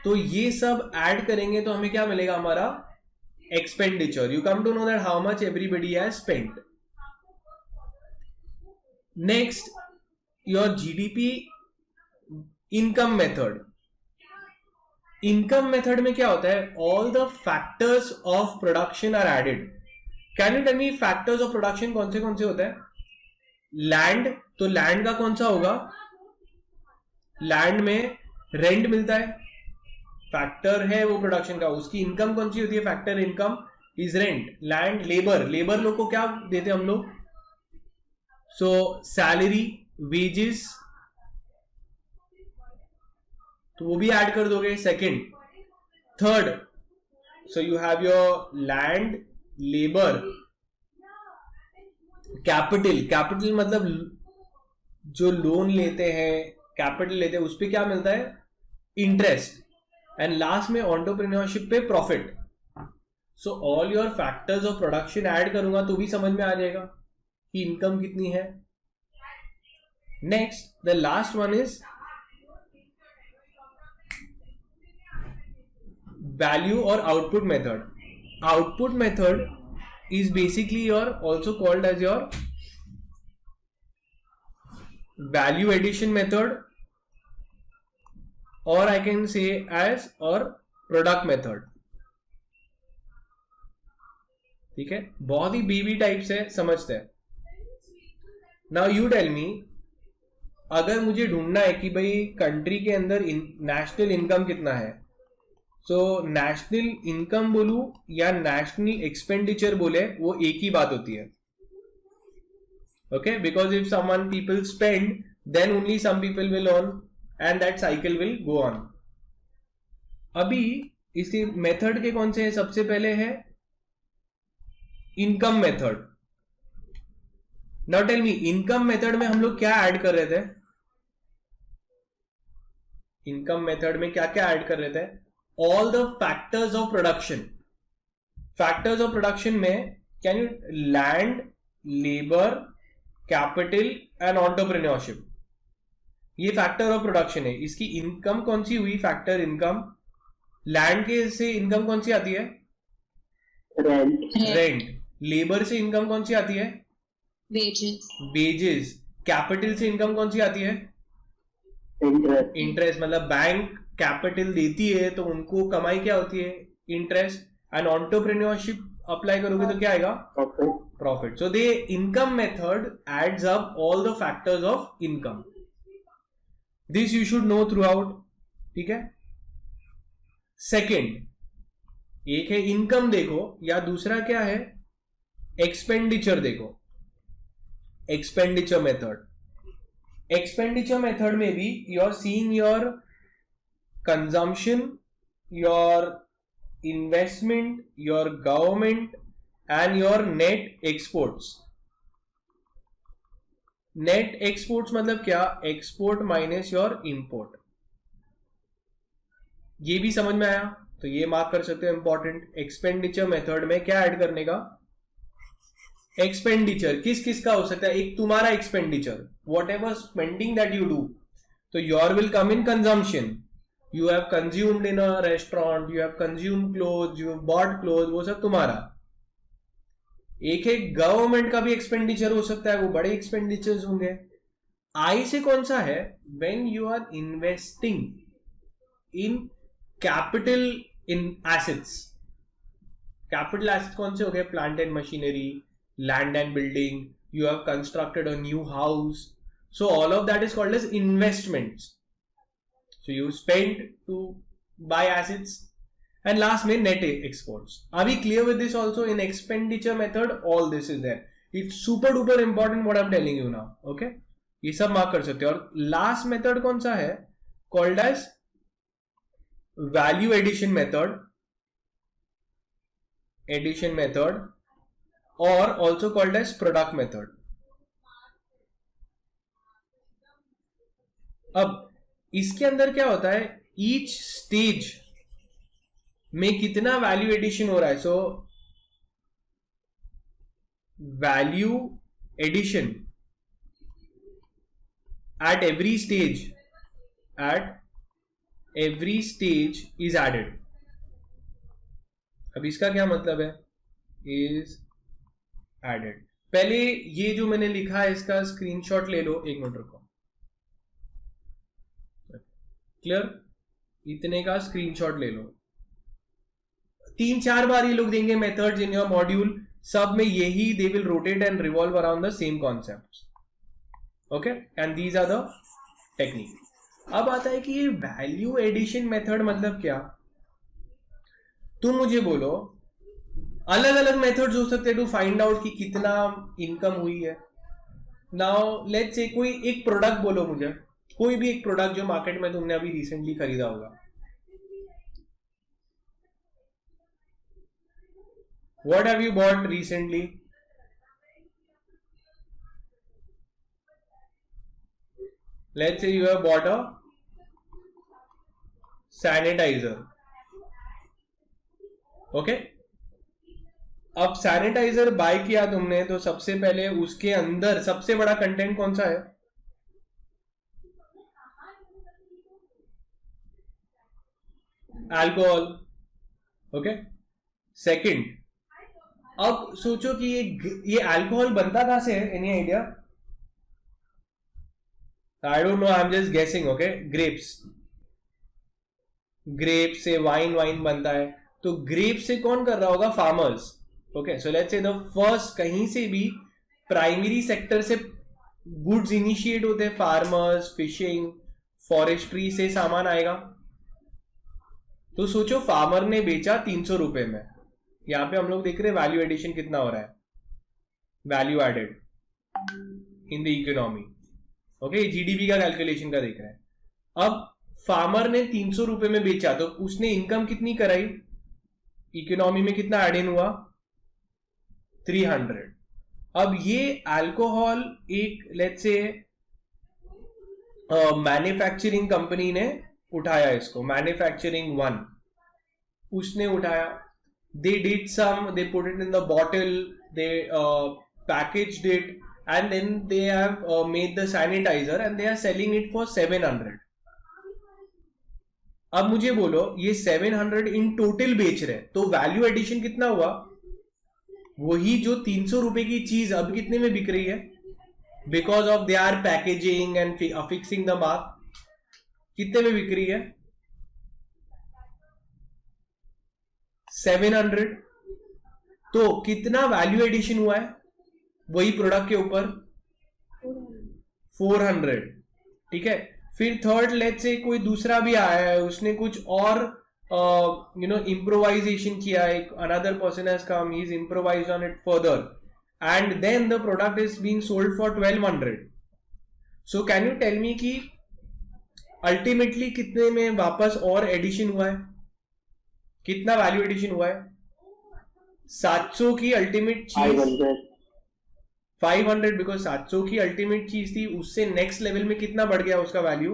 तो ये सब ऐड करेंगे तो हमें क्या मिलेगा? हमारा expenditure. You come to know that how much everybody has spent. Next, your GDP income method. Income method में क्या होता है? All the factors of production are added. Can you tell me factors of production कौन से होते हैं? Land, तो land का कौन सा होगा? लैंड में रेंट मिलता है, फैक्टर है वो प्रोडक्शन का. उसकी इनकम कौन सी होती है? Factor income is rent. Land, labour लोग को क्या देते हम लोग? सो सैलरी, वेजेस, तो वो भी ऐड कर दोगे. Second, third, so you have your land, labour, capital. Capital मतलब जो लोन लेते हैं, कैपिटल लेते हैं, उस पर क्या मिलता है? इंटरेस्ट. एंड लास्ट में एंटरप्रेन्योरशिप पे profit. So all your factors of production add करूंगा तो भी समझ में आ जाएगा कि इनकम कितनी है. Next, the last one is value और output method. Output method is basically your also called as your value addition method, or I can say as or product method. ठीक है, बहुत ही बेबी टाइप से समझते हैं. Now you tell me, अगर मुझे ढूंढना है कि भाई कंट्री के अंदर नेशनल इनकम कितना है, सो नेशनल इनकम बोलूं या नेशनल एक्सपेंडिचर बोले, वो एक ही बात होती है. Okay, because if someone people spend then only some people will earn and that cycle will go on. अभी इसके मेथड के कौन से हैं? सबसे पहले है income method. Now tell me, income method में हम लोग क्या ऐड कर रहे थे? इनकम मेथड में क्या क्या ऐड कर रहे थे? All the factors of production. Factors of production में can you land, labor, capital and entrepreneurship. ये फैक्टर ऑफ प्रोडक्शन है. इसकी इनकम कौन सी हुई? Factor income. लैंड के से इनकम कौन सी आती है? रेंट. लेबर से इनकम कौन सी आती है? वेजेस. कैपिटल से इनकम कौन सी आती है? इंटरेस्ट. मतलब बैंक कैपिटल देती है तो उनको कमाई क्या होती है? इंटरेस्ट. एंड एंटरप्रेन्योरशिप अप्लाई करोगे तो क्या आएगा? Profit. So the income method adds up all the factors of income. This you should know through out. ठीक है. सेकेंड, एक है इनकम देखो, या दूसरा क्या है? एक्सपेंडिचर देखो. Expenditure method. एक्सपेंडिचर मेथड में भी you are seeing your consumption, your investment, your government and your net exports. Net exports मतलब क्या? Export minus your import. ये भी समझ में आया तो ये मार्क कर सकते हो इंपॉर्टेंट. एक्सपेंडिचर मेथड में क्या ऐड करने का? एक्सपेंडिचर किस किस का हो सकता है? एक तुम्हारा expenditure, whatever spending that you do, तो your will come in consumption. You have consumed in a restaurant, you have consumed clothes, you have bought clothes, वो सब तुम्हारा. एक है गवर्नमेंट का भी एक्सपेंडिचर हो सकता है, वो बड़े एक्सपेंडिचर्स होंगे. आई से कौन सा है? When you are investing in capital in assets. Capital assets कौन से हो गए? Plant and machinery, land and building, you have constructed a new house. So all of that is called as investments. So you spend to buy assets. And last में net exports. Are we clear with this also? In expenditure method all this is there. It's super duper important what I'm telling you now. Okay, ये सब mark कर सकते हो. और last method कौन सा है? Called as value addition method. Addition method or also called as product method. अब इसके अंदर क्या होता है? ईच स्टेज में कितना वैल्यू एडिशन हो रहा है. So value addition at every stage is added. अब इसका क्या मतलब है? Is added. पहले ये जो मैंने लिखा है इसका स्क्रीनशॉट ले लो. एक मिनट रुको. क्लियर? इतने का स्क्रीनशॉट ले लो. 3-4 बार ये लोग देंगे मेथड्स इन योर मॉड्यूल. सब में यही they will rotate and revolve around the same concepts. Okay, and these are the technique. अब आता है कि ये वैल्यू एडिशन मेथड मतलब क्या? तुम मुझे बोलो, अलग अलग मेथड्स हो सकते हैं टू फाइंड आउट कि कितना इनकम हुई है. नाउ लेट्स से कोई एक प्रोडक्ट बोलो मुझे, कोई भी एक प्रोडक्ट जो मार्केट में तुमने अभी रिसेंटली खरीदा होगा. What have you bought recently? Let's say you have bought a sanitizer. Okay? अब सैनिटाइजर बाय किया तुमने तो सबसे पहले उसके अंदर सबसे बड़ा कंटेंट कौन सा है? अल्कोहल. ओके. सेकंड, अब सोचो कि ये अल्कोहल बनता कहां से है? Any idea? I don't know, I am just guessing. Okay. Grape से वाइन बनता है. तो ग्रेप से कौन कर रहा होगा? Farmers. Okay. So let's say the first, कहीं से भी प्राइमरी सेक्टर से गुड्स इनिशिएट होते हैं. फार्मर्स, फिशिंग, फॉरेस्ट्री से सामान आएगा. तो सोचो फार्मर ने बेचा 300 रुपए में. यहां पे हम लोग देख रहे हैं वैल्यू एडिशन कितना हो रहा है, value added in the economy. Okay. GDP का कैलकुलेशन का देख रहे हैं. अब फार्मर ने 300 रुपए में बेचा तो उसने इनकम कितनी कराई? इकोनॉमी में कितना एड इन हुआ? 300. अब ये अल्कोहल एक लेट्स से मैन्युफैक्चरिंग कंपनी ने उठाया, इसको मैन्युफैक्चरिंग वन उसने उठाया. They did some, they put it in the bottle, they packaged it and then they have made the sanitizer and they are selling it for 700. अब मुझे बोलो ये 700 in total बेच रहे तो वैल्यू एडिशन कितना हुआ? वही जो 300 रुपए की चीज अब कितने में बिक रही है? Because of they are packaging and affixing the mark, कितने में बिक रही है? 700. तो कितना वैल्यू एडिशन हुआ है वही प्रोडक्ट के ऊपर? 400. ठीक है. फिर थर्ड, लेट्स से कोई दूसरा भी आया है, उसने कुछ और इम्प्रोवाइजेशन किया है. Another person has come, he is improvised on it further and then the product is being sold for 1200. So can you tell me कि अल्टीमेटली कितने में वापस और एडिशन हुआ है? कितना वैल्यू एडिशन हुआ है? 700 की अल्टीमेट चीज 500, बिकॉज 700 की अल्टीमेट चीज थी, उससे नेक्स्ट लेवल में कितना बढ़ गया उसका वैल्यू?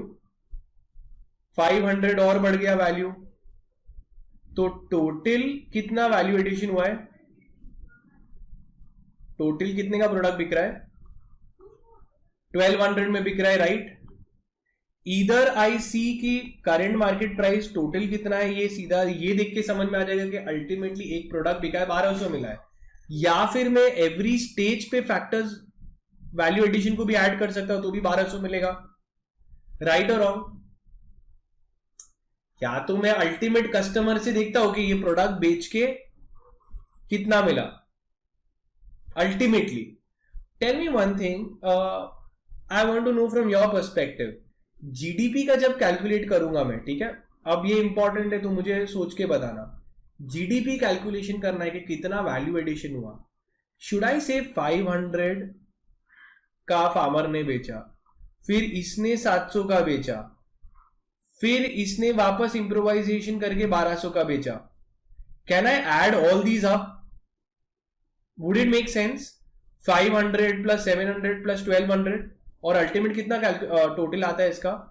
500 और बढ़ गया वैल्यू. तो टोटल कितना वैल्यू एडिशन हुआ है? टोटल कितने का प्रोडक्ट बिक रहा है? 1200 में बिक रहा है, राइट? इधर आई सी की करंट मार्केट प्राइस टोटल कितना है, ये सीधा ये देख के समझ में आ जाएगा कि अल्टीमेटली एक प्रोडक्ट बिका है 1200 मिला है. या फिर मैं एवरी स्टेज पे फैक्टर्स वैल्यू एडिशन को भी ऐड कर सकता हूं तो भी 1200 मिलेगा, राइट और रॉन्ग? या तो मैं अल्टीमेट कस्टमर से देखता हूं कि ये प्रोडक्ट बेच के कितना मिला ultimately. Tell me one thing, I want to know from your perspective. GDP का जब कैलकुलेट करूंगा मैं, ठीक है, अब ये इंपॉर्टेंट है तो मुझे सोच के बताना. जीडीपी कैलकुलेशन करना है कि कितना वैल्यू एडिशन हुआ. शुड आई से 500 का फार्मर ने बेचा, फिर इसने 700 का बेचा, फिर इसने वापस इंप्रोवाइजेशन करके 1200 का बेचा. Can I add all these up? Would it make sense? 500 plus 700 plus 1200 और अल्टीमेट कितना टोटल आता है इसका?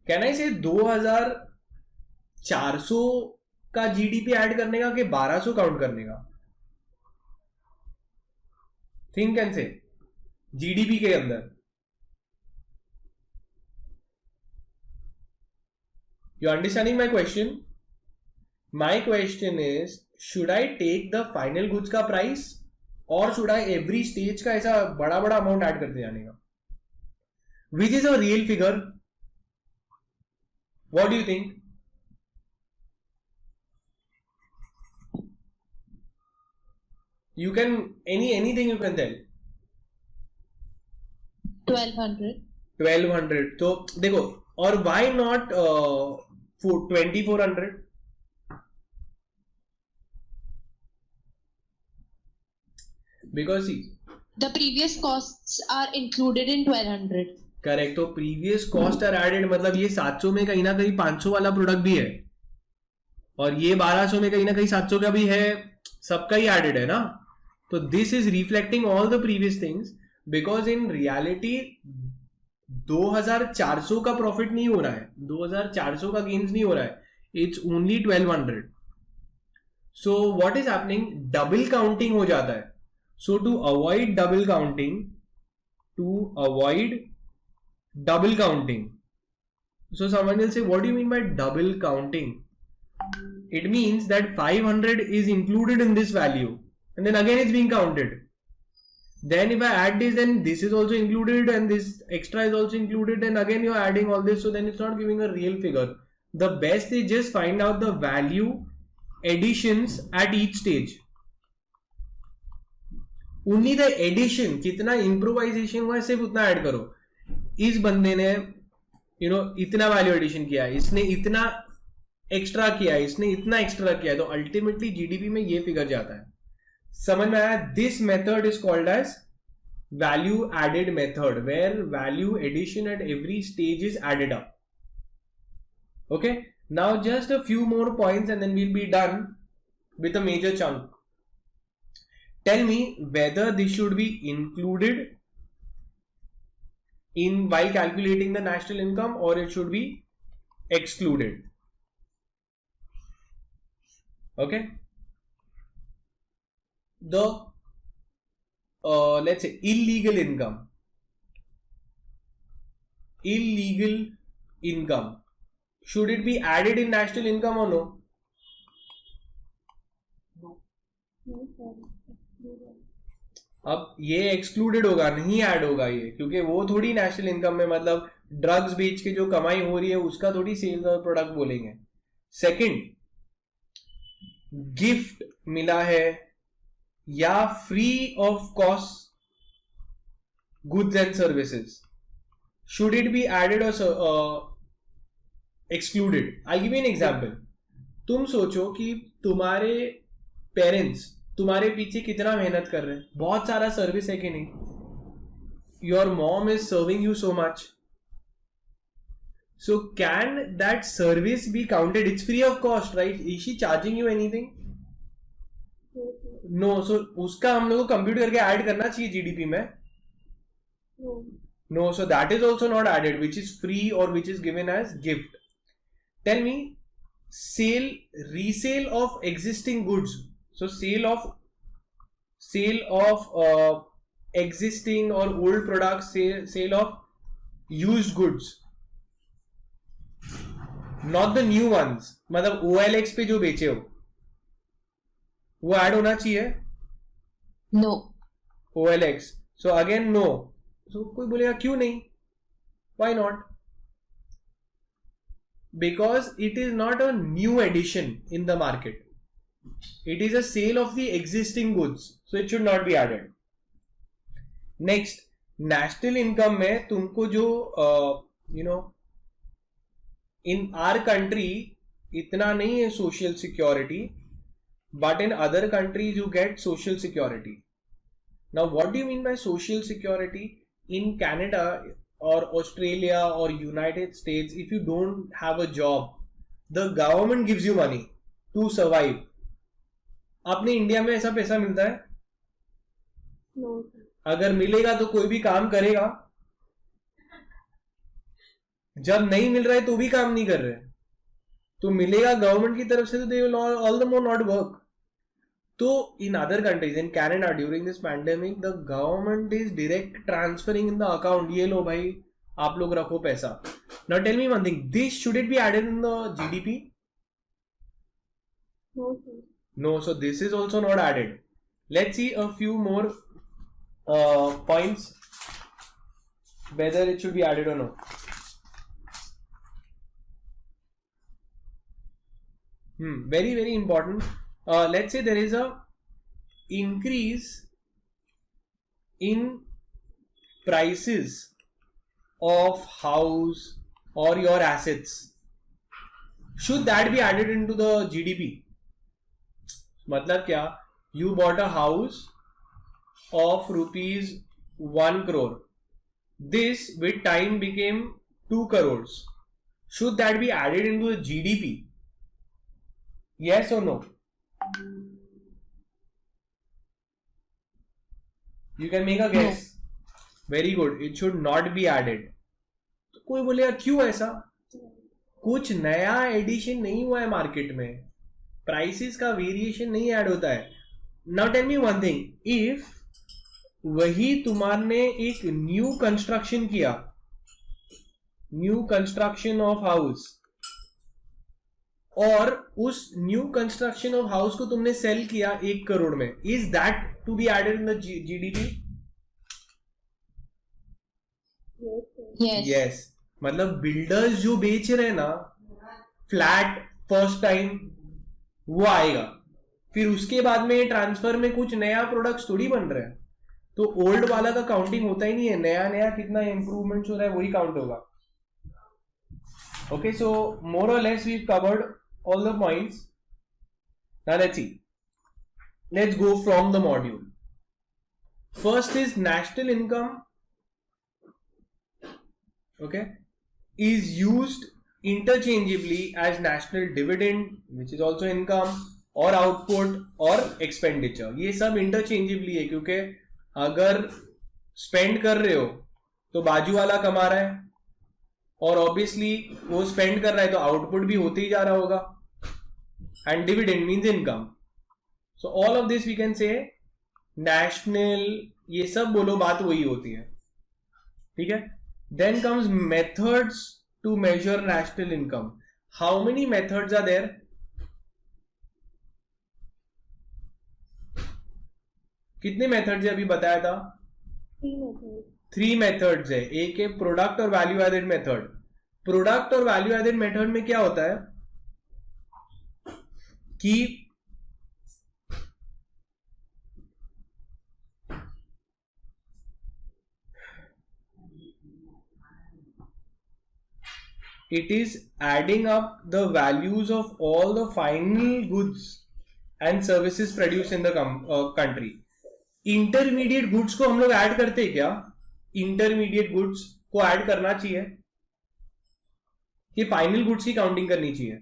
कैन आई से 2400 का जीडीपी ऐड करने का कि 1200 काउंट करने का? थिंक कैन से जीडीपी के अंदर. You understanding my question? My question is, should I take the final goods का प्राइस और शुड आई एवरी स्टेज का ऐसा बड़ा बड़ा अमाउंट ऐड करते जाने का? Which is a real figure? What do you think? You can anything you can tell. 1200. 1200. तो देखो, और why not 2400? because The previous costs are included in 1200. Correct, तो प्रीवियस कॉस्ट आर एडेड, मतलब ये 700 में कहीं ना कहीं 500 वाला प्रोडक्ट भी है और ये 1200 में कहीं ना कहीं 700 का भी है, सबका ही एडेड है ना. तो this is reflecting all the previous things, because in reality 2400 का प्रॉफिट नहीं हो रहा है, 2400 का गेन्स नहीं हो रहा है, it's only 1200. So what is happening, double counting हो जाता है. So to avoid double counting, double counting. So someone will say, what do you mean by double counting? It means that 500 is included in this value and then again it's being counted. Then if I add this, then this is also included and this extra is also included, and again you're adding all this, so then it's not giving a real figure. The best is just find out the value additions at each stage. Only the addition, कितना improvisation हुआ है सिर्फ उतना add करो. इस बंदे ने इतना वैल्यू एडिशन किया है, इसने इतना एक्स्ट्रा किया है, इसने इतना एक्स्ट्रा किया है, तो अल्टीमेटली जीडीपी में ये फिगर जाता है. समझ में आया? This method is called as value added method, where value addition at every stage is added up. Okay, now just a few more points and then we'll be done with a major chunk. Tell me whether this should be included in while calculating the national income or it should be excluded. Okay, the let's say illegal income, should it be added in national income or no? अब ये excluded होगा, नहीं add होगा ये, क्योंकि वो थोड़ी national income में, मतलब ड्रग्स बेच के जो कमाई हो रही है उसका थोड़ी सेल्स और प्रोडक्ट बोलेंगे. सेकंड, गिफ्ट मिला है या free of cost goods and services, should it be added और excluded? I give you an example. तुम सोचो कि तुम्हारे पेरेंट्स तुम्हारे पीछे कितना मेहनत कर रहे हैं, बहुत सारा सर्विस है कि नहीं. Your mom is serving you so much, so can that service be counted? It's free of cost, right? Is she charging you anything? No. So उसका हम लोग को कंप्यूट करके ऐड करना चाहिए जीडीपी में? No. So that is also not added, which is free और which is given as gift. Tell me, resale of existing goods. So sale of existing or old products, sale of used goods, not the new ones. मतलब OLX पे जो बेचे हो वो add होना चाहिए? No. OLX. So again no. So कोई बोलेगा क्यों नहीं? Why not? Because it is not a new addition in the market. It is a sale of the existing goods, so it should not be added. Next, national income में तुमको जो in our country इतना नहीं है social security, but in other countries you get social security. Now what do you mean by social security? In Canada or Australia or United States, if you don't have a job, the government gives you money to survive. अपने India में ऐसा पैसा मिलता है? No. अगर मिलेगा तो कोई भी काम करेगा, जब नहीं मिल रहा है तो भी काम नहीं कर रहे, तो मिलेगा गवर्नमेंट की तरफ से तो they will all the more not work. तो in other countries, in Canada during this pandemic, the government is direct transferring in the account, ये लो भाई आप लोग रखो पैसा. Now tell me one thing, this should it be added in the GDP? No, so this is also not added. Let's see a few more points whether it should be added or not. Very, very important. Let's say there is a increase in prices of house or your assets. Should that be added into the GDP? मतलब क्या, you bought a house of rupees 1 crore. This with time became 2 crores. Should that be added into the GDP? Yes or no? You can make a guess. Very good. It should not be added. तो कोई बोलेगा क्यों ऐसा? कुछ नया addition नहीं हुआ है मार्केट में, प्राइसेस का वेरिएशन नहीं ऐड होता है. Now tell me one thing, if वही तुम्हारे एक न्यू कंस्ट्रक्शन किया, न्यू कंस्ट्रक्शन ऑफ हाउस, और उस न्यू कंस्ट्रक्शन ऑफ हाउस को तुमने सेल किया 1 करोड़ में, is that to be added in the GDP? Yes. मतलब बिल्डर्स जो बेच रहे हैं ना फ्लैट फर्स्ट टाइम, वो आएगा. फिर उसके बाद में ट्रांसफर में कुछ नया प्रोडक्ट्स थोड़ी बन रहे हैं, तो ओल्ड वाला का काउंटिंग होता ही नहीं है. नया नया कितना इंप्रूवमेंट हो रहा है वही काउंट होगा. Okay, so more or less we've covered all the points. Now let's see. Let's go from the module. First is national income. Okay, is used interchangeably as national dividend, which is also income, or output or expenditure. ये सब interchangeably है, क्योंकि अगर spend कर रहे हो तो बाजू वाला कमा रहा है, और ऑब्वियसली वो स्पेंड कर रहा है तो आउटपुट भी होते ही जा रहा होगा. And dividend means income. So all of this we can say national, ये सब बोलो बात वही होती है. ठीक है. Then comes methods to measure national income. How many methods are there? कितने मेथड्स है अभी बताया था? 3 मेथड्स है. एक है प्रोडक्ट और वैल्यू एडेड मेथड. प्रोडक्ट और वैल्यू एडेड मेथड में क्या होता है कि it is adding up the values of all the final goods and services produced in the country. Intermediate goods को हम लोग ऐड करते हैं क्या? इंटरमीडिएट गुड्स को ऐड करना चाहिए कि फाइनल गुड्स की काउंटिंग करनी चाहिए?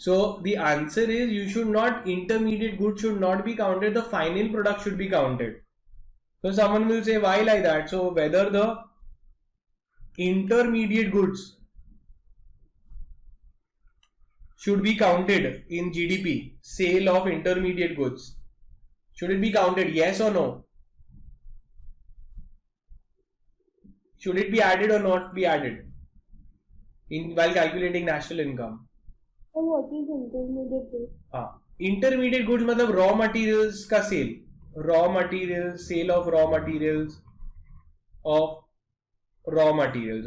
So the answer is you should not, intermediate goods should not be counted, the final product should be counted. So someone will say why like that? So whether the intermediate goods should be counted in GDP, sale of intermediate goods, should it be counted? Yes or no? Should it be added or not be added in while calculating national income? So what is intermediate goods? Intermediate goods मतलब raw materials का sale. Raw materials, sale of raw materials,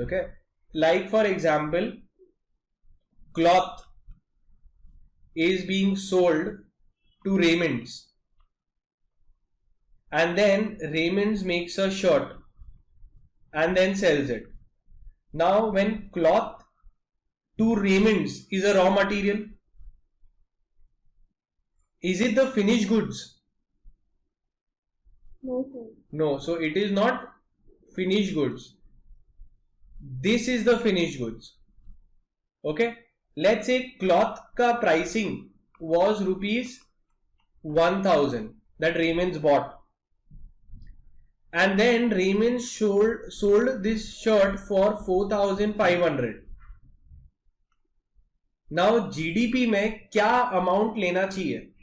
okay. Like for example, cloth is being sold to Raymond's, and then Raymond's makes a shirt and then sells it. Now when cloth to Raymond's is a raw material, is it the finished goods? No, sir. No, so it is not finished goods. This is the finished goods. Okay, let's say cloth ka pricing was rupees 1000 that Raymond's bought, and then Raymond's sold this shirt for 4500. Now GDP में क्या amount लेना चाहिए?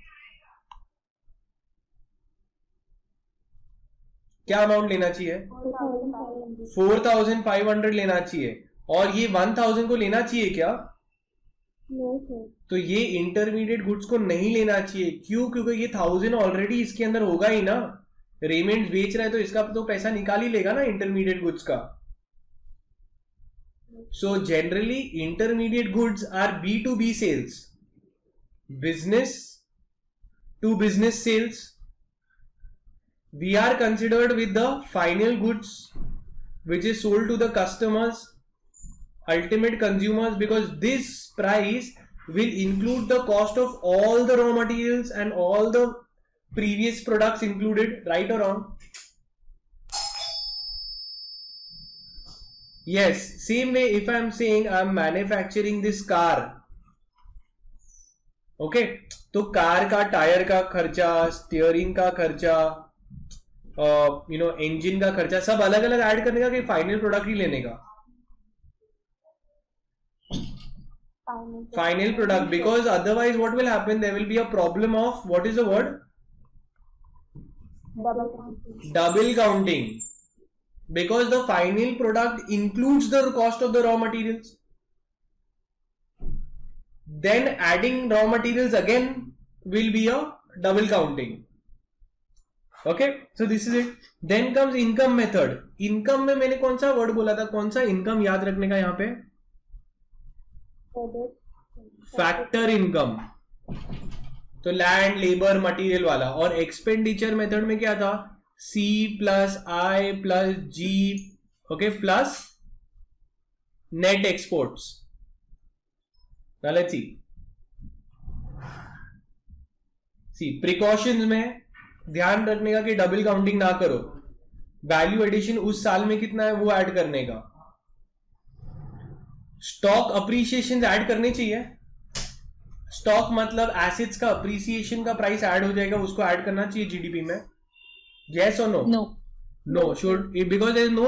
क्या amount लेना चाहिए? 4500 लेना चाहिए. और ये 1000 को लेना चाहिए क्या? No, sir. तो ये इंटरमीडिएट गुड्स को नहीं लेना चाहिए. क्यों? क्योंकि ये 1000 ऑलरेडी इसके अंदर होगा ही ना. रेमेंड्स बेच रहा है तो इसका तो पैसा निकाल ही लेगा ना इंटरमीडिएट गुड्स का. So generally intermediate goods are B2B sales, business to business sales. We are considered with the final goods which is sold to the customers, ultimate consumers, because this price will include the cost of all the raw materials and all the previous products included, right or wrong? Yes, same way if I am saying I am manufacturing this car, okay तो car का tyre का खर्चा, steering का खर्चा, engine का खर्चा सब अलग अलग ऐड करने का कि फाइनल प्रोडक्ट ही लेने का? Final product, because otherwise what will happen, there will be a problem of what is the word, double counting, because the final product includes the cost of the raw materials. Then adding raw materials again will be a double counting. Okay, so this is it. Then comes income method. Income में मैंने कौन सा word बोला था, कौन सा income याद रखने का यहाँ पे? फैक्टर इनकम, तो लैंड, लेबर, मटेरियल वाला. और एक्सपेंडिचर मेथड में क्या था? C plus I plus G, okay, plus net exports. Now let's see precautions में ध्यान रखने का कि डबल काउंटिंग ना करो. वैल्यू एडिशन उस साल में कितना है वो ऐड करने का. स्टॉक अप्रिसिएशन ऐड करने चाहिए. स्टॉक मतलब एसेट्स का अप्रिसिएशन का प्राइस ऐड हो जाएगा, उसको ऐड करना चाहिए जीडीपी में. Yes or no? No. Should, because there is no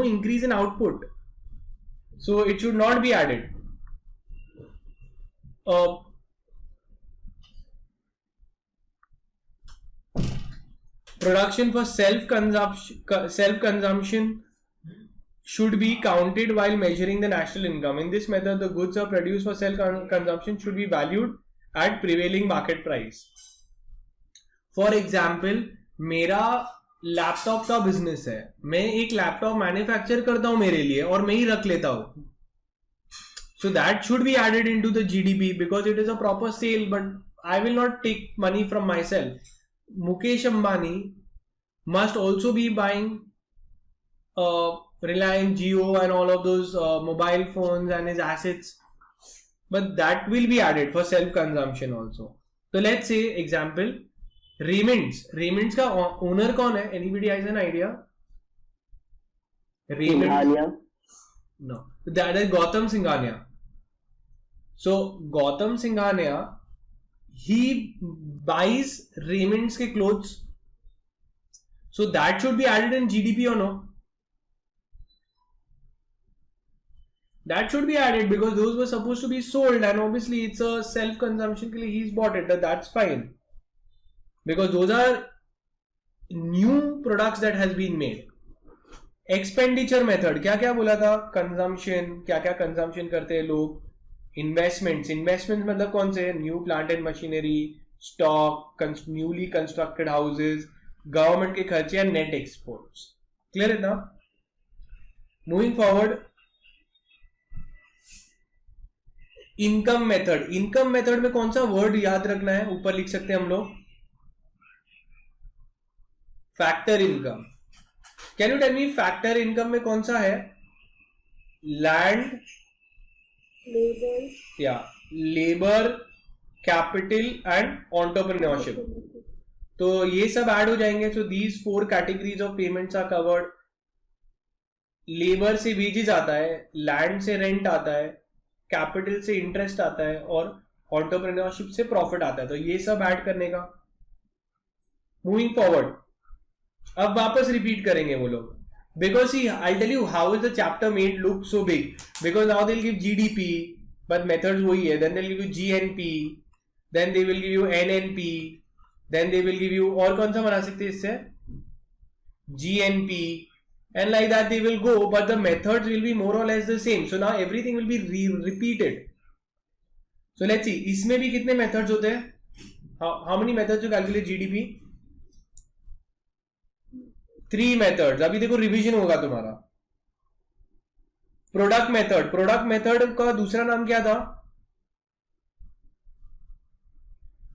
increase in output, so it should not be added. Production for self consumption should be counted while measuring the national income. In this method, the goods are produced for self consumption should be valued at prevailing market price. For example, मेरा laptop का business है, मैं एक laptop manufacture करता हूं मेरे लिए और मैं ही रख लेता हूं. So that should be added into the GDP because it is a proper sale, but I will not take money from myself. Mukesh Ambani must also be buying Reliance Jio and all of those mobile phones and his assets, but that will be added for self-consumption also. So let's say example, Raymond's का owner कौन है? Anybody has an idea? Raymond? No, that is Gautam Singhania. So Gautam Singhania, he buys Raymond's के clothes, so that should be added in GDP or no? That should be added because those were supposed to be sold, and obviously it's a self-consumption के लिए he's bought it, that's fine. Because those are new products that has been made. Expenditure method क्या क्या बोला था? Consumption, क्या क्या consumption करते हैं लोग. इन्वेस्टमेंट्स मतलब कौन से? New plant and machinery, stock, newly constructed houses, government के खर्चे या नेट एक्सपोर्ट्स. क्लियर है ना? मूविंग फॉरवर्ड, इनकम मेथड में कौन सा वर्ड याद रखना है? ऊपर लिख सकते हैं हम लोग, factor income. Can you tell me factor income में कौन सा है? Land, labour, capital and entrepreneurship. तो ये सब ऐड हो जाएंगे. So these 4 categories of payments are covered. Labour से वेजेस आता है, लैंड से रेंट आता है, कैपिटल से इंटरेस्ट आता है और एंटरप्रेन्योरशिप से प्रॉफिट आता है. तो ये सब ऐड करने का. मूविंग फॉरवर्ड, अब वापस रिपीट करेंगे वो लोग, because see I'll tell you how is the chapter made look so big, because now they'll give GDP but methods वही है, then they'll give you GNP, then they will give you NNP, then they will give you, और कौन सा बना सकते हैं इससे? GNP, and like that they will go, but the methods will be more or less the same. So now everything will be repeated. So let's see, इसमें भी कितने methods होते हैं? How many methods to calculate GDP? 3 methods. अभी देखो revision होगा तुम्हारा. Product method का दूसरा नाम क्या था?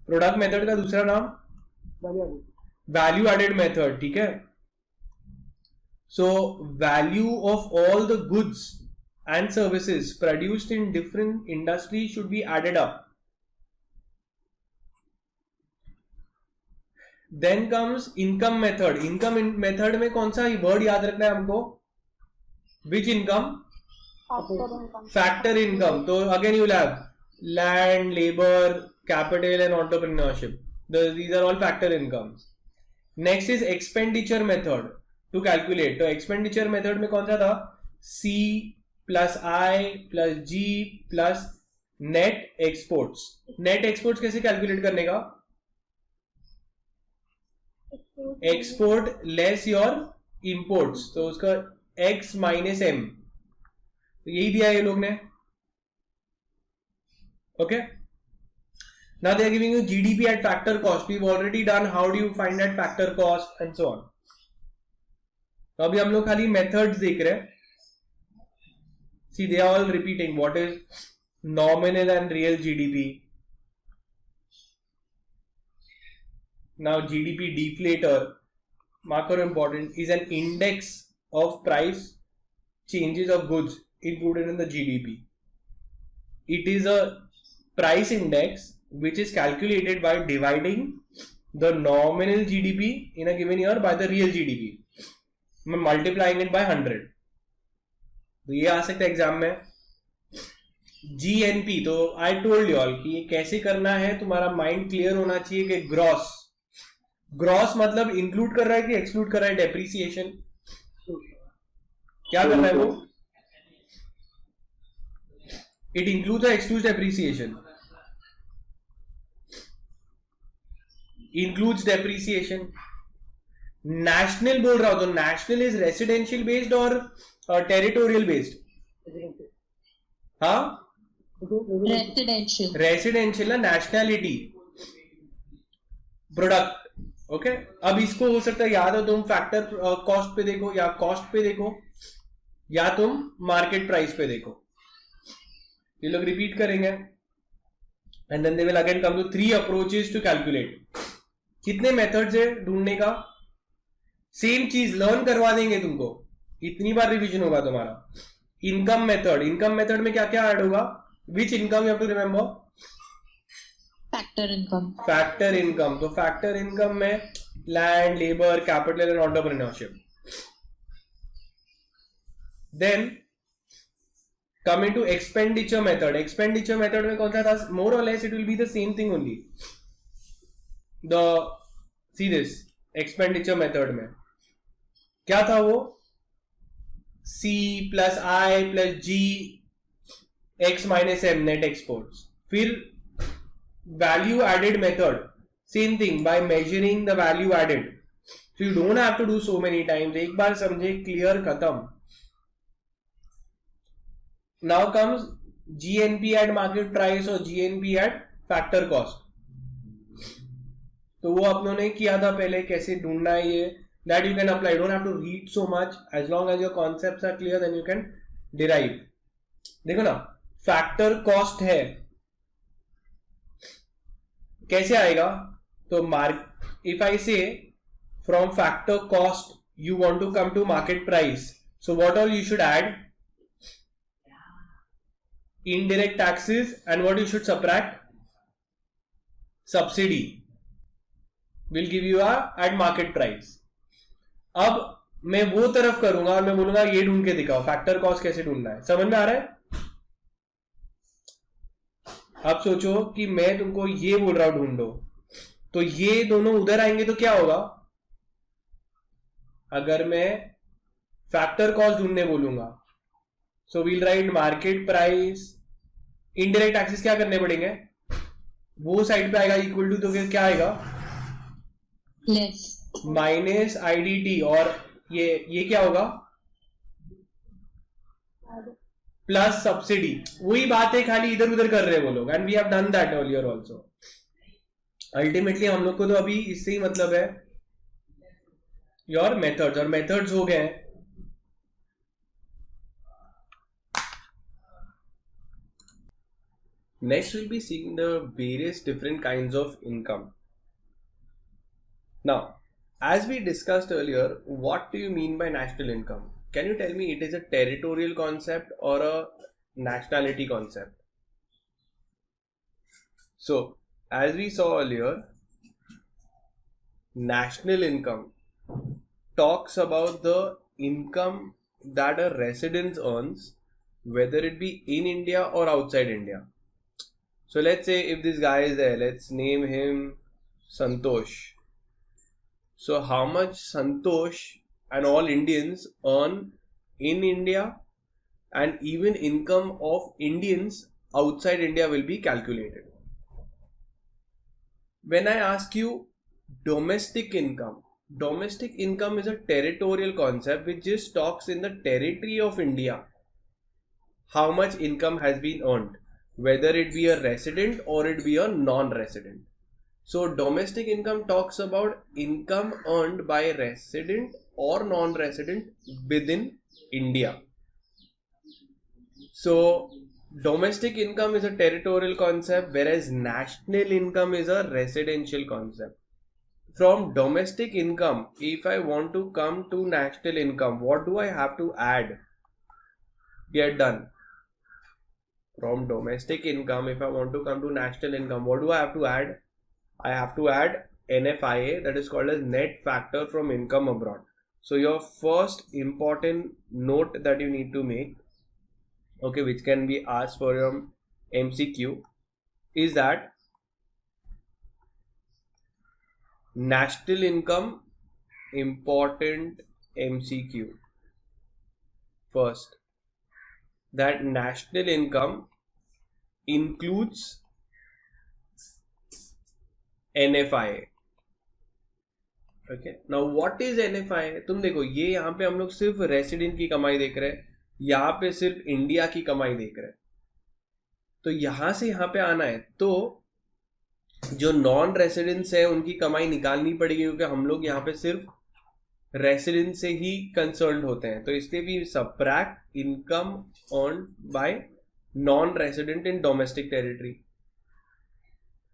प्रोडक्ट मेथड का दूसरा नाम वैल्यू एडेड मेथड. ठीक है. So value of all the goods and services produced in different industries should be added up. Then comes income method. Income method में कौन सा वर्ड याद रखना है हमको? Which income? Factor income. तो again you will have land, labor, capital and entrepreneurship. These are all factor incomes. Next is expenditure method to calculate. तो expenditure method में कौन सा था? C plus I plus G plus net exports. Net exports कैसे calculate करने का? Export less your imports. तो उसका X minus M. तो यही दिया ये लोग ने. Okay. Now they are giving you GDP at factor cost. We've already done how do you find that factor cost and so on. तो अभी हम लोग खाली methods देख रहे हैं. See, they are all repeating. What is nominal and real GDP? Now GDP deflator, marker important, is an index of price changes of goods included in the GDP. It is a price index which is calculated by dividing the nominal GDP in a given year by the real GDP, multiplying it by 100. तो ये आ सकता है exam में. GNP, तो I told you all कि ये कैसे करना है. तुम्हारा माइंड क्लियर होना चाहिए कि ग्रॉस मतलब इंक्लूड कर रहा है कि एक्सक्लूड कर रहा है. डेप्रीसिएशन क्या कर रहा है वो? इट इंक्लूड्स और excludes depreciation. Includes depreciation. National बोल रहा हो तो नेशनल इज रेसिडेंशियल बेस्ड और टेरिटोरियल बेस्ड. हाँ, रेसिडेंशियल ना, नेशनैलिटी प्रोडक्ट. ओके, अब इसको हो सकता है याद हो तुम फैक्टर कॉस्ट पे देखो या कॉस्ट पे देखो या तुम मार्केट प्राइस पे देखो. ये लोग रिपीट करेंगे and then they will again come to 3 approaches to calculate. कितने मेथड्स है ढूंढने का? सेम चीज लर्न करवा देंगे तुमको. इतनी बार रिवीजन होगा तुम्हारा. Income method. इनकम मेथड में क्या क्या ऐड होगा? Which income you have to remember? Factor income. Factor income. तो फैक्टर इनकम में land, labour, capital and entrepreneurship. Then coming to expenditure method. Expenditure method में कौन सा था? मोर और less it will be the same thing only. The see this expenditure method में क्या था वो? C plus I plus G X minus M net exports. फिर value added method, same thing, by measuring the value added. So you don't have to do so many times. एक बार समझे, clear, खत्म. Now comes GNP at market price और GNP at factor cost. तो वो अपनों ने किया था पहले. कैसे ढूंढना है ये? That you can apply. You don't have to read so much. As long as your concepts are clear, then you can derive. देखो ना, factor cost है, कैसे आएगा? तो if I say from factor cost you want to come to market price, so what all you should add? Indirect taxes, and what you should subtract? Subsidy will give you at market price. अब मैं वो तरफ करूंगा और मैं बोलूंगा ये ढूंढ के दिखाओ फैक्टर कॉस्ट कैसे ढूंढना है. समझ में आ रहा है? अब सोचो कि मैं तुमको ये बोल रहा हूं ढूंढो, तो ये दोनों उधर आएंगे तो क्या होगा? अगर मैं फैक्टर कॉस्ट ढूंढने बोलूंगा, so we'll write market price. Indirect taxes क्या करने पड़ेंगे? वो साइड पे आएगा इक्वल टू, तो फिर क्या आएगा? Less minus IDT. और ये क्या होगा? Plus subsidy. वही बात है, खाली इधर उधर कर रहे हैं वो लोग. And we have done that earlier also. Ultimately हम लोग को तो अभी इससे ही मतलब है योर मेथड्स. और मेथड्स हो गए. Next will be seeing the various different kinds of income. Now, as we discussed earlier, what do you mean by national income? can you tell me it is a territorial concept or a nationality concept? So, as we saw earlier, national income talks about the income that a resident earns, whether it be in India or outside India. So let's say if this guy is there, let's name him Santosh. So how much Santosh and all Indians earn in India, and even income of Indians outside India will be calculated. When I ask you domestic income is a territorial concept which just talks in the territory of India how much income has been earned, whether it be a resident or it be a non-resident. So domestic income talks about income earned by resident or non-resident within India. So domestic income is a territorial concept, whereas national income is a residential concept. From domestic income, if I want to come to national income, what do I have to add? We are done. From domestic income, if I want to come to national income, what do I have to add? I have to add NFIA, that is called as net factor from income abroad. So your first important note that you need to make, okay, which can be asked for your MCQ, is that national income, important MCQ. First, that national income includes NFIA. Okay, now what is NFIA? तुम देखो, ये यहाँ पे हम लोग सिर्फ resident की कमाई देख रहे हैं, यहाँ पे सिर्फ इंडिया की कमाई देख रहे हैं. तो यहाँ से यहाँ पे आना है तो जो नॉन रेसिडेंट्स है उनकी कमाई निकालनी पड़ेगी, क्योंकि हम लोग यहाँ पे सिर्फ रेसिडेंट से ही कंसर्न होते हैं. तो इसलिए भी subtract income earn bye non resident in domestic territory.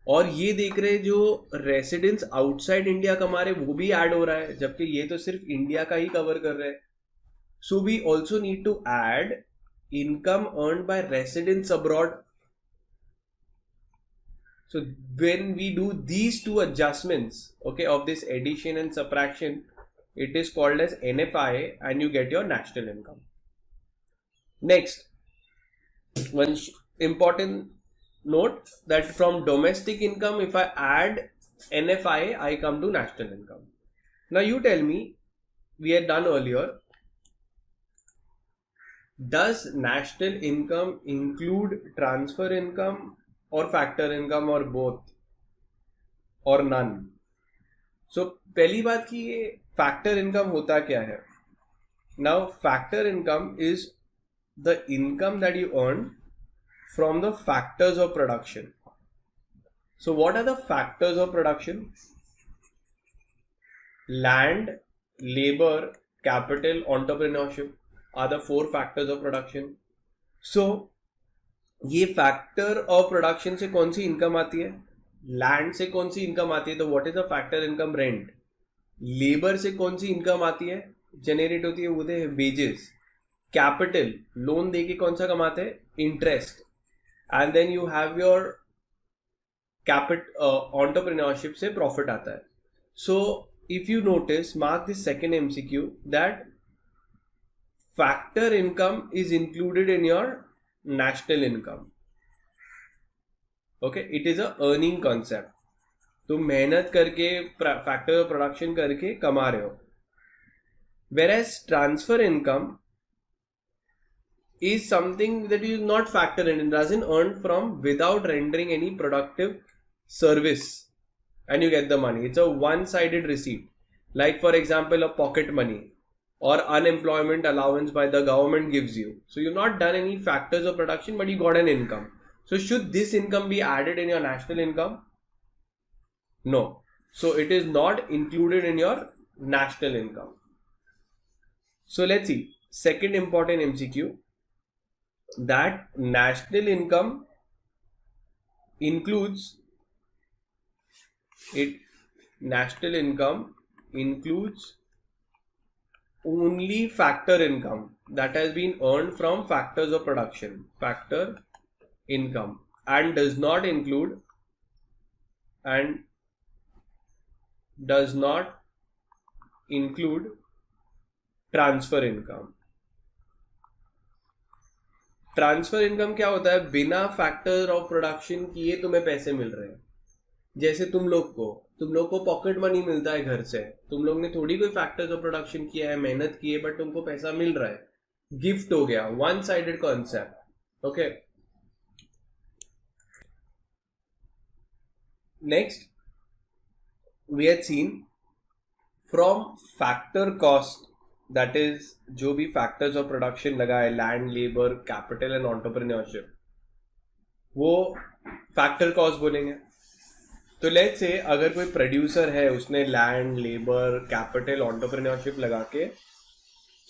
और ये देख रहे जो रेसिडेंट्स आउटसाइड इंडिया कमा रहे वो भी ऐड हो रहा है, जबकि ये तो सिर्फ इंडिया का ही कवर कर रहे हैं. So we also need to add income earn by residents abroad. So when we do these two adjustments, okay, of this addition and subtraction, it is called as NFIA and you get your national income. Next, one important note that from domestic income, if I add NFIA, I come to national income. Now you tell me, we had done earlier, does national income include transfer income और factor income और both और none? So पहली बात कि ये factor income होता क्या है. Now factor income is the income that you earn from the factors of production. So what are the factors of production? Land, labour, capital, entrepreneurship are the 4 factors of production. So ये factor of production से कौन सी income आती है? Land से कौन सी income आती है? तो what is the factor income? Rent. Labour से कौन सी इनकम आती है, जनरेट होती है? वो है वेजेस. कैपिटल, लोन देके कौन सा कमाते हैं? Interest. And then you have your entrepreneurship से प्रॉफिट आता है. So if you notice, mark this second MCQ, that factor income is included in your national income. Okay, it is a earning concept. तुम मेहनत करके factor of production करके कमा रहे हो. Whereas transfer income is something that you not factor in. It doesn't earn from without rendering any productive service and you get the money. It's a one-sided receipt. Like for example, a pocket money or unemployment allowance by the government gives you. So you've not done any factors of production, but you got an income. So should this income be added in your national income? No. So it is not included in your national income. So let's see. Second important MCQ, that national income includes national income includes only factor income that has been earned from factors of production, factor income, and does not include transfer income. Transfer income क्या होता है? बिना factor of production किए तुम्हें पैसे मिल रहे हैं. जैसे तुम लोग को पॉकेट मनी मिलता है घर से, तुम लोग ने थोड़ी कोई फैक्टर्स ऑफ प्रोडक्शन किया है, मेहनत की है, बट तुमको पैसा मिल रहा है. गिफ्ट हो गया, one sided concept. Okay, next we had seen from factor cost, that is जो भी फैक्टर्स ऑफ प्रोडक्शन लगा है, land, labour, capital and entrepreneurship, वो फैक्टर कॉस्ट बोलेंगे. तो लेट्स से अगर कोई प्रोड्यूसर है, उसने लैंड, लेबर, कैपिटल, एंटरप्रेन्योरशिप लगा के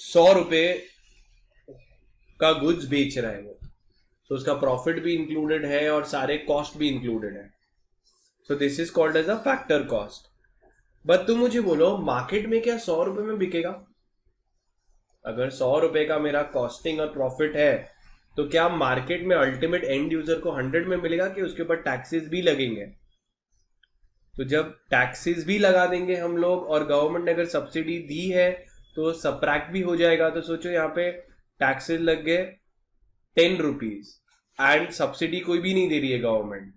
100 रुपए का गुड्स बेच रहा है वो, तो उसका प्रॉफिट भी इंक्लूडेड है और सारे कॉस्ट भी इंक्लूडेड है. So this is called as a factor cost. But तुम मुझे बोलो, मार्केट में क्या 100 रुपए में बिकेगा? अगर 100 रुपए का मेरा कॉस्टिंग और प्रॉफिट है, तो क्या मार्केट में अल्टीमेट एंड यूजर को 100 में मिलेगा कि उसके ऊपर टैक्सेस भी लगेंगे? तो जब टैक्सेस भी लगा देंगे हम लोग, और गवर्नमेंट ने अगर सब्सिडी दी है तो सब्ट्रैक्ट भी हो जाएगा. तो सोचो यहाँ पे टैक्सेस लग गए 10 रुपीज एंड सब्सिडी कोई भी नहीं दे रही है गवर्नमेंट.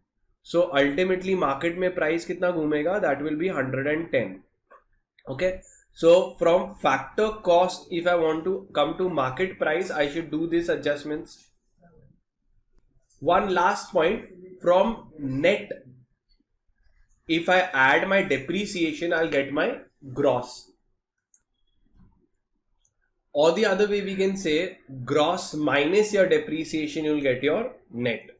सो अल्टीमेटली मार्केट में प्राइस कितना घूमेगा? That will be 110. Okay, so from factor cost, if I want to come to market price, I should do these adjustments. One last point, from net, if I add my depreciation, I'll get my gross. Or the other way we can say, gross minus your depreciation, you'll get your net.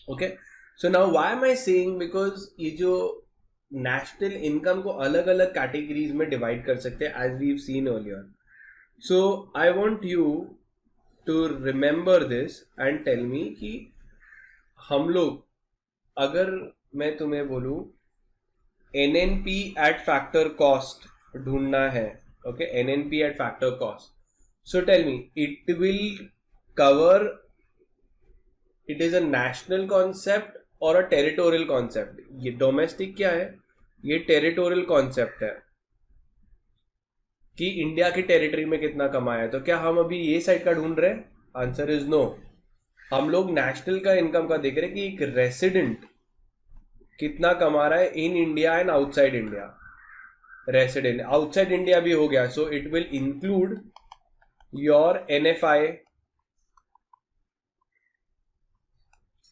Okay, so now why am I saying? Because ये जो national income को अलग अलग categories में divide कर सकते हैं, as we have seen earlier. So I want you to remember this and tell me कि हम लोग, अगर मैं तुम्हें बोलूं एनएनपी एट फैक्टर कॉस्ट ढूंढना है, okay, NNP at factor cost, so tell me, it will cover, it is a national concept और अ टेरिटोरियल कॉन्सेप्ट. ये डोमेस्टिक क्या है? ये टेरिटोरियल कॉन्सेप्ट है कि इंडिया की टेरिटरी में कितना कमाया है. तो क्या हम अभी ये साइड का ढूंढ रहे हैं? Answer is no. हम लोग नेशनल का इनकम का देख रहे हैं कि एक रेसिडेंट कितना कमा रहा है in India and outside India. Resident outside India भी हो गया, so it will include your NFI.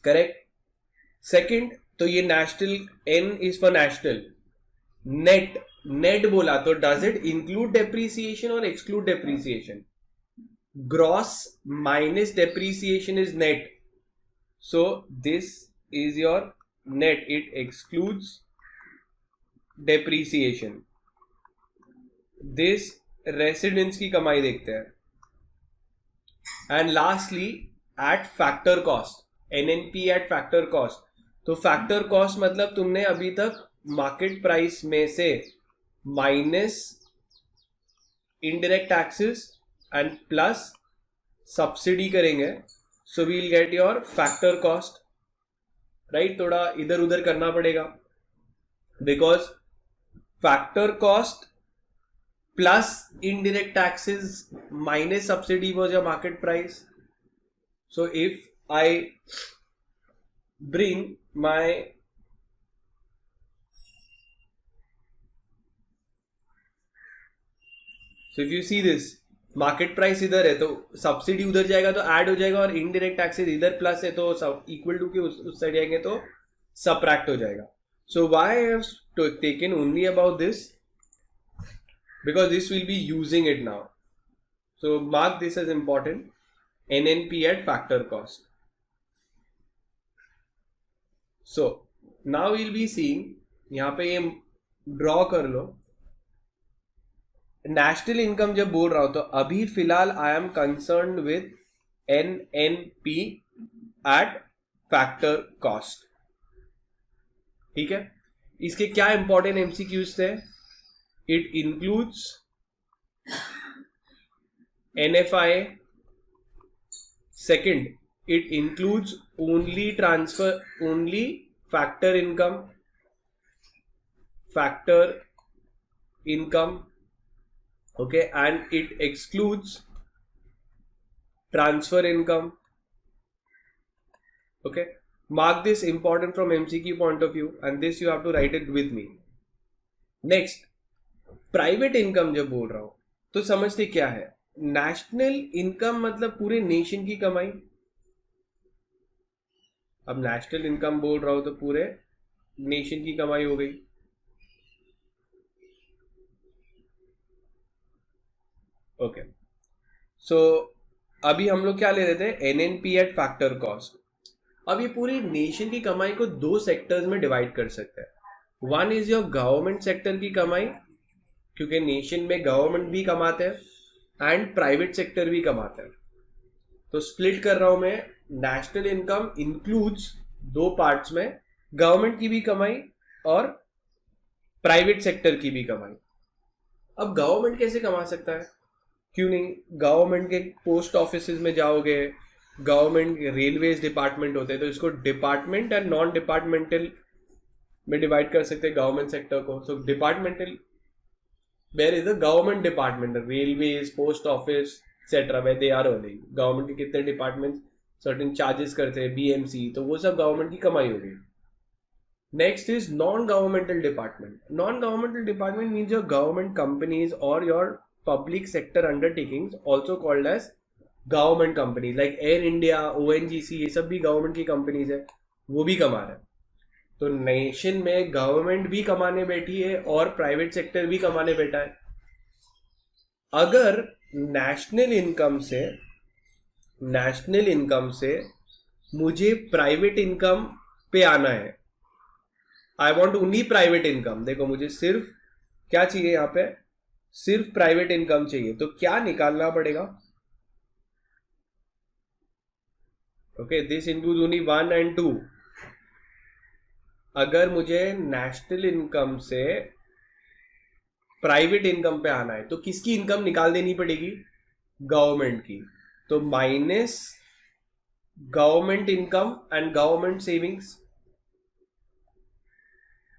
Correct. Second, तो ये national, N is for national. Net बोला तो डज इट इंक्लूड डेप्रीसिएशन और exclude depreciation? Gross minus depreciation is net, so this is your net, it excludes depreciation. This residence की कमाई देखते हैं. And lastly at factor cost, NNP at factor cost. तो factor cost मतलब तुमने अभी तक मार्केट प्राइस में से minus indirect taxes and plus subsidy करेंगे, so we will get your factor cost. Right, थोड़ा इधर उधर करना पड़ेगा, because factor cost plus indirect taxes minus subsidy was your market price. So if I bring my so if you see this, market price इधर है तो subsidy उधर जाएगा तो ऐड हो जाएगा, और इनडायरेक्ट टैक्सेस इधर प्लस है तो इक्वल टू के उस साइड जाएंगे तो सबट्रैक्ट हो जाएगा. So why I have taken only about this? Because this will be using it now. So mark this as important, NNP at factor cost. So now will be seeing, यहां पे ये draw कर लो. National income जब बोल रहा हूं तो अभी फिलहाल I am concern with NNP at factor cost. ठीक है, इसके क्या इंपॉर्टेंट एमसीक्यूज थे? It includes NFI. Second, it includes only factor income, okay, and it excludes transfer income. Okay, mark this important from MCQ point of view, and this you have to write it with me. Next, private income जब बोल रहा हूं तो समझते क्या है. National income मतलब पूरे नेशन की कमाई. अब नेशनल इनकम बोल रहा हूं तो पूरे नेशन की कमाई हो गई. ओके, सो अभी हम लोग क्या ले रहे थे, एनएनपी एट फैक्टर कॉस्ट. अब ये पूरी नेशन की कमाई को दो सेक्टर्स में डिवाइड कर सकते हैं. One is your government sector की कमाई, क्योंकि नेशन में गवर्नमेंट भी कमाते हैं एंड प्राइवेट सेक्टर भी कमाते हैं. तो स्प्लिट कर रहा हूं मैं. नेशनल इनकम इंक्लूड्स दो पार्ट्स में, गवर्नमेंट की भी कमाई और प्राइवेट सेक्टर की भी कमाई. अब गवर्नमेंट कैसे कमा सकता है, क्यों नहीं. गवर्नमेंट के पोस्ट ऑफिस में जाओगे, गवर्नमेंट रेलवेज डिपार्टमेंट होते हैं, तो इसको डिपार्टमेंट एंड नॉन डिपार्टमेंटल में डिवाइड कर सकते हैं गवर्नमेंट सेक्टर को. So departmental, where is the government department, railways, post office etcetera, where they are earning. Government के कितने डिपार्टमेंट सर्टेन चार्जेस करते हैं, बीएमसी, तो वो सब गवर्नमेंट की कमाई हो गई. Next is non governmental department. Non governmental department means your government companies और your public sector undertakings, also called as government companies, like Air India, ONGC, ये सब भी गवर्नमेंट की कंपनीज है, वो भी कमा रहे हैं. तो नेशन में गवर्नमेंट भी कमाने बैठी है और प्राइवेट सेक्टर भी कमाने बैठा है. अगर नेशनल इनकम से मुझे प्राइवेट इनकम पे आना है, I want only private income. देखो मुझे सिर्फ क्या चाहिए, यहां पे सिर्फ प्राइवेट इनकम चाहिए, तो क्या निकालना पड़ेगा. Okay, this include only 1 and 2. अगर मुझे नेशनल इनकम से प्राइवेट इनकम पे आना है तो किसकी इनकम निकाल देनी पड़ेगी, गवर्नमेंट की. तो minus government income and government savings,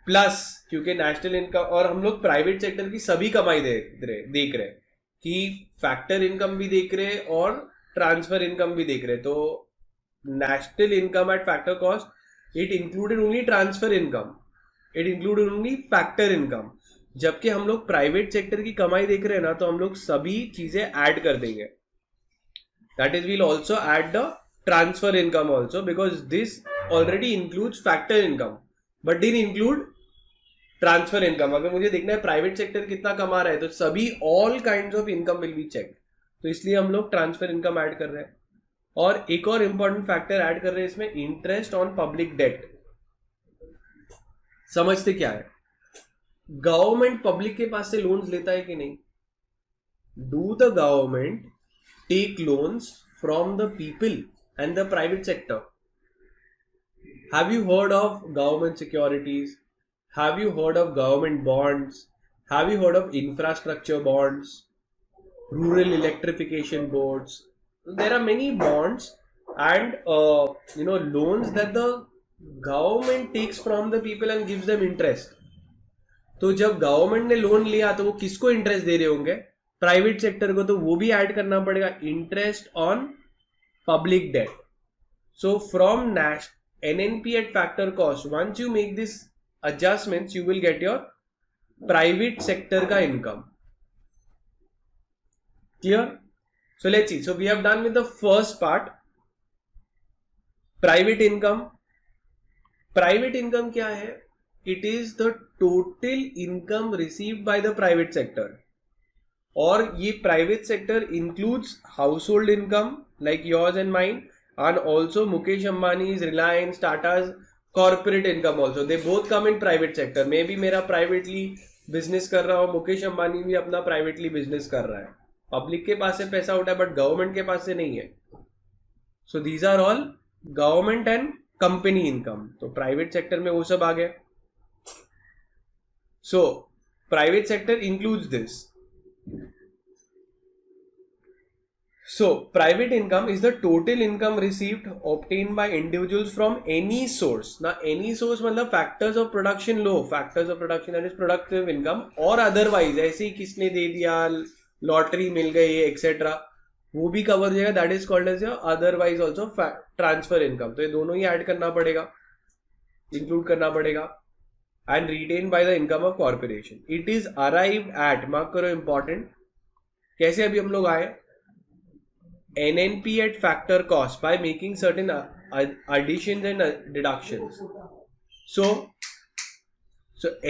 plus क्योंकि नेशनल इनकम और हम लोग प्राइवेट सेक्टर की सभी कमाई देख रहे कि फैक्टर इनकम भी देख रहे और ट्रांसफर इनकम भी देख रहे. तो national income eight factor cost, it included only transfer income, it included only factor income. जबकि हम लोग प्राइवेट सेक्टर की कमाई देख रहे हैं ना, तो हम लोग सभी चीजें ऐड कर देंगे. That is, we'll also add the transfer income also, because this already includes factor income but did include transfer income. अगर मुझे देखना है प्राइवेट सेक्टर कितना कमा रहा है, तो सभी all kinds of income will be check. तो इसलिए हम लोग ट्रांसफर इनकम ऐड कर रहे हैं. और एक और इंपॉर्टेंट फैक्टर ऐड कर रहे हैं इसमें, इंटरेस्ट ऑन पब्लिक डेट. समझते क्या है, गवर्नमेंट पब्लिक के पास से लोन्स लेता है कि नहीं. Do the government take loans from the people and the private sector. Have you heard of government securities? Have you heard of government bonds? Have you heard of infrastructure bonds? Rural electrification boards? There are many bonds and loans that the government takes from the people and gives them interest. तो जब government ने loan लिया तो वो किसको interest दे रहे होंगे, private sector को. तो वो भी ऐड करना पड़ेगा, interest on public debt. So from NNP at factor cost, once you make this adjustments, you will get your private sector ka income. Clear? So let's see. So we have done with the first part, private income. Private income क्या है? It is the total income received by the private sector. और ये private sector includes household income like yours and mine, and also Mukesh Ambani's, Reliance, Tata's corporate income also. They both come in private sector. मैं भी मेरा privately business कर रहा हूँ, मुकेश अंबानी भी अपना privately business कर रहा है. पब्लिक के पास से पैसा उठा है बट गवर्नमेंट के पास से नहीं है. So these are all government and company income. तो प्राइवेट सेक्टर में वो सब आ गया. So private sector includes this. So private income is the total income received obtained by individuals from any source. Now any source मतलब factors of production low, factors of production that is productive income, और otherwise ऐसे ही किसने दे दिया, lottery मिल गई etcetera, वो भी cover हो जाएगा. That is called as otherwise also transfer income. तो ये दोनों ही ऐड करना पड़ेगा, इंक्लूड करना पड़ेगा. And written by the income of corporation. It is arrived at, mark करो इंपॉर्टेंट, कैसे अभी हम लोग आए, NNP at factor cost by making certain additions and deductions. So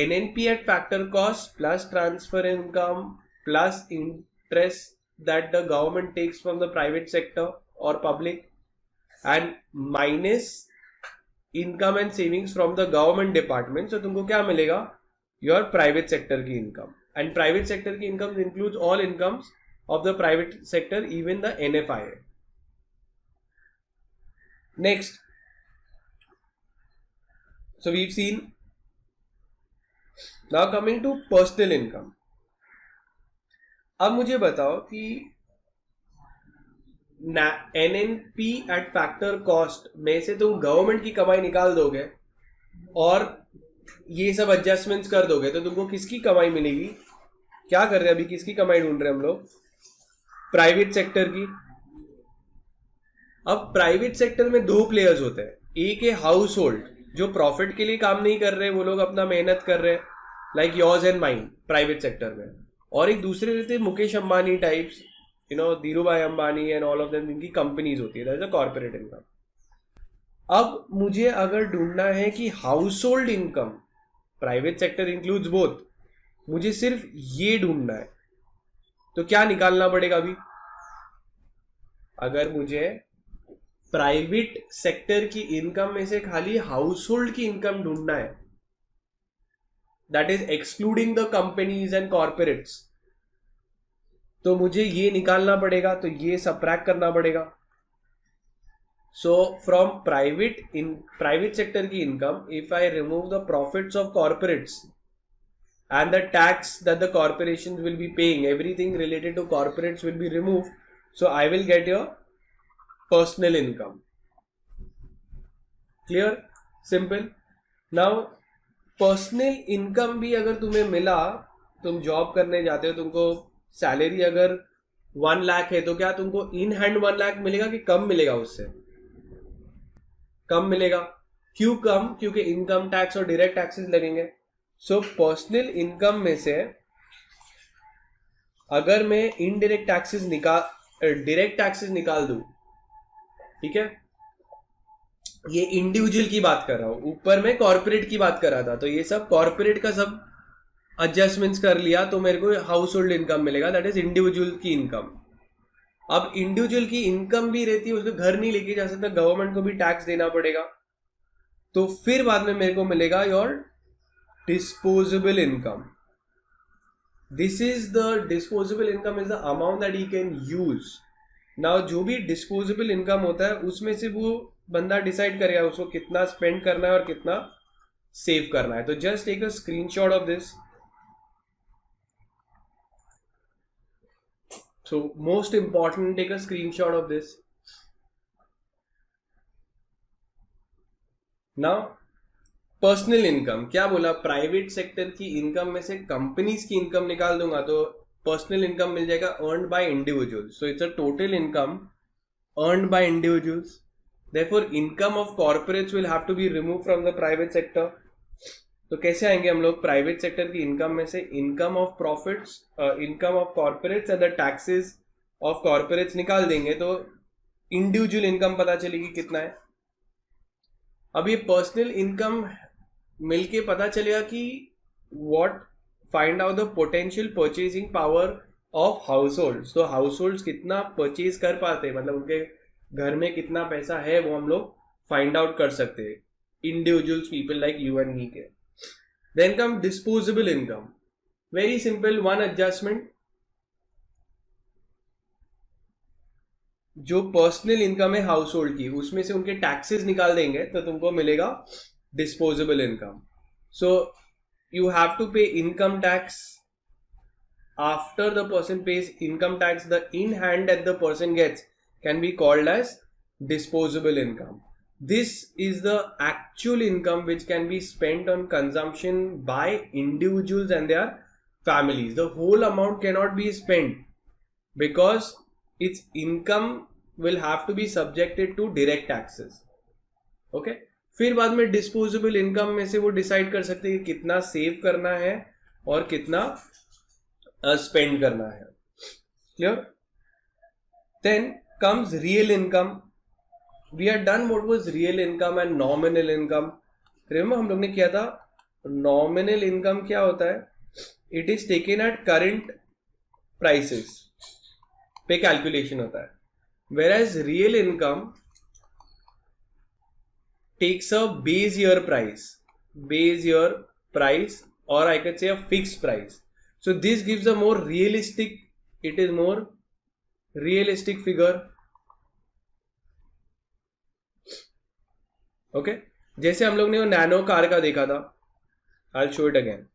NNP at factor cost plus transfer income plus interest that the government takes from the private sector or public, and minus income and savings from the government department. So तुमको क्या मिलेगा, your private sector की income. And private sector की income includes all incomes of the private sector, even the NFIA. Next, so we've seen. Now coming to personal income. अब मुझे बताओ कि NNP at factor cost में से तुम government की कमाई निकाल दोगे और ये सब एडजस्टमेंट्स कर दोगे तो तुमको किसकी कमाई मिलेगी? क्या कर रहे हैं अभी, किसकी कमाई ढूंढ रहे हैं हम लोग? प्राइवेट सेक्टर की. अब प्राइवेट सेक्टर में दो प्लेयर्स होते हैं. एक है हाउस होल्ड, जो प्रॉफिट के लिए काम नहीं कर रहे, वो लोग अपना मेहनत कर रहे हैं, like yours and mine private sector में. और एक दूसरे रहते हैं मुकेश अंबानी टाइप्स, धीरू भाई Ambani and all of them, जिनकी कंपनीज होती है, that is a corporate income. अब मुझे अगर ढूंढना है कि house hold income, private sector includes both, मुझे सिर्फ ये ढूंढना है, तो क्या निकालना पड़ेगा अभी? अगर मुझे प्राइवेट सेक्टर की इनकम में से खाली हाउस होल्ड की इनकम ढूंढना है, that is excluding the companies and corporates, तो मुझे ये निकालना पड़ेगा, तो ये सबट्रैक्ट करना पड़ेगा. सो फ्रॉम प्राइवेट सेक्टर की income, if I remove the profits of corporates and the tax that the corporations will be paying, everything related to corporates will be removed, so I will get your personal income. Clear? Simple. Now personal income भी अगर तुम्हें मिला, तुम job करने जाते हो, तुमको salary अगर 1 लाख है, तो क्या तुमको इन हैंड 1 लाख मिलेगा कि कम मिलेगा? उससे कम मिलेगा. क्यों कम? क्योंकि इनकम टैक्स और डायरेक्ट टैक्सेस लगेंगे. सो पर्सनल इनकम में से अगर मैं इनडायरेक्ट टैक्सेस डायरेक्ट टैक्सेस निकाल दूं, ठीक है, ये इंडिविजुअल की बात कर रहा हूं, ऊपर मैं कॉर्पोरेट की बात कर रहा था, तो ये सब कॉर्पोरेट का सब एडजस्टमेंट्स कर लिया, तो मेरे को हाउस होल्ड इनकम मिलेगा, दैट इज इंडिविजुअल की इनकम. अब इंडिविजुअल की इनकम भी रहती है, उसको घर नहीं लेके जा सकता, गवर्नमेंट को भी टैक्स देना पड़ेगा, तो फिर बाद में मेरे को मिलेगा your disposable income. This is the disposable income is the amount that he can use. Now जो भी disposable income होता है, उसमें से वो बंदा डिसाइड करेगा उसको कितना स्पेंड करना है और कितना सेव करना है. तो just take a screenshot of this. So most important, take a screenshot of this. Now personal income क्या बोला, प्राइवेट सेक्टर की इनकम में से कंपनीज की इनकम निकाल दूंगा तो पर्सनल इनकम मिल जाएगा earned by individuals. So it's a total income earned by individuals. Therefore income of corporates will have to be remove from the private sector. तो कैसे आएंगे हम लोग प्राइवेट सेक्टर की इनकम में से income of profits, income of corporates and the taxes of corporates निकाल देंगे, तो इंडिविजुअल इनकम पता चलेगी कितना है. अब ये पर्सनल इनकम मिलके पता चलेगा कि what, find out the potential purchasing power of house holds. तो हाउस होल्ड्स कितना परचेज कर पाते हैं, मतलब उनके घर में कितना पैसा है, वो हम लोग फाइंड आउट कर सकते हैं, individuals, people like you and me के. Then come disposable income. Very simple, one adjustment, जो पर्सनल इनकम है हाउस होल्ड की, उसमें से उनके टैक्सेस निकाल देंगे तो तुमको मिलेगा disposable income. So you have to pay income tax after the person pays income tax, the in hand that the person gets can be called as disposable income. This is the actual income which can be spent on consumption by individuals and their families. The whole amount cannot be spent because its income will have to be subjected to direct taxes. Okay? फिर बाद में disposable income में से वो decide कर सकते हैं कि कितना सेव करना है और कितना स्पेंड करना है. Clear? Then comes real income. We are done what was real income and nominal income. Remember हम लोग ने किया था नॉमिनल इनकम क्या होता है? It is taken at current prices पे कैलकुलेशन होता है. Where real income takes a base year price, or I could say a fixed price. So this gives a more realistic, it is more realistic figure. Okay, जैसे हम लोग ने वो nano car का देखा था. I'll show it again.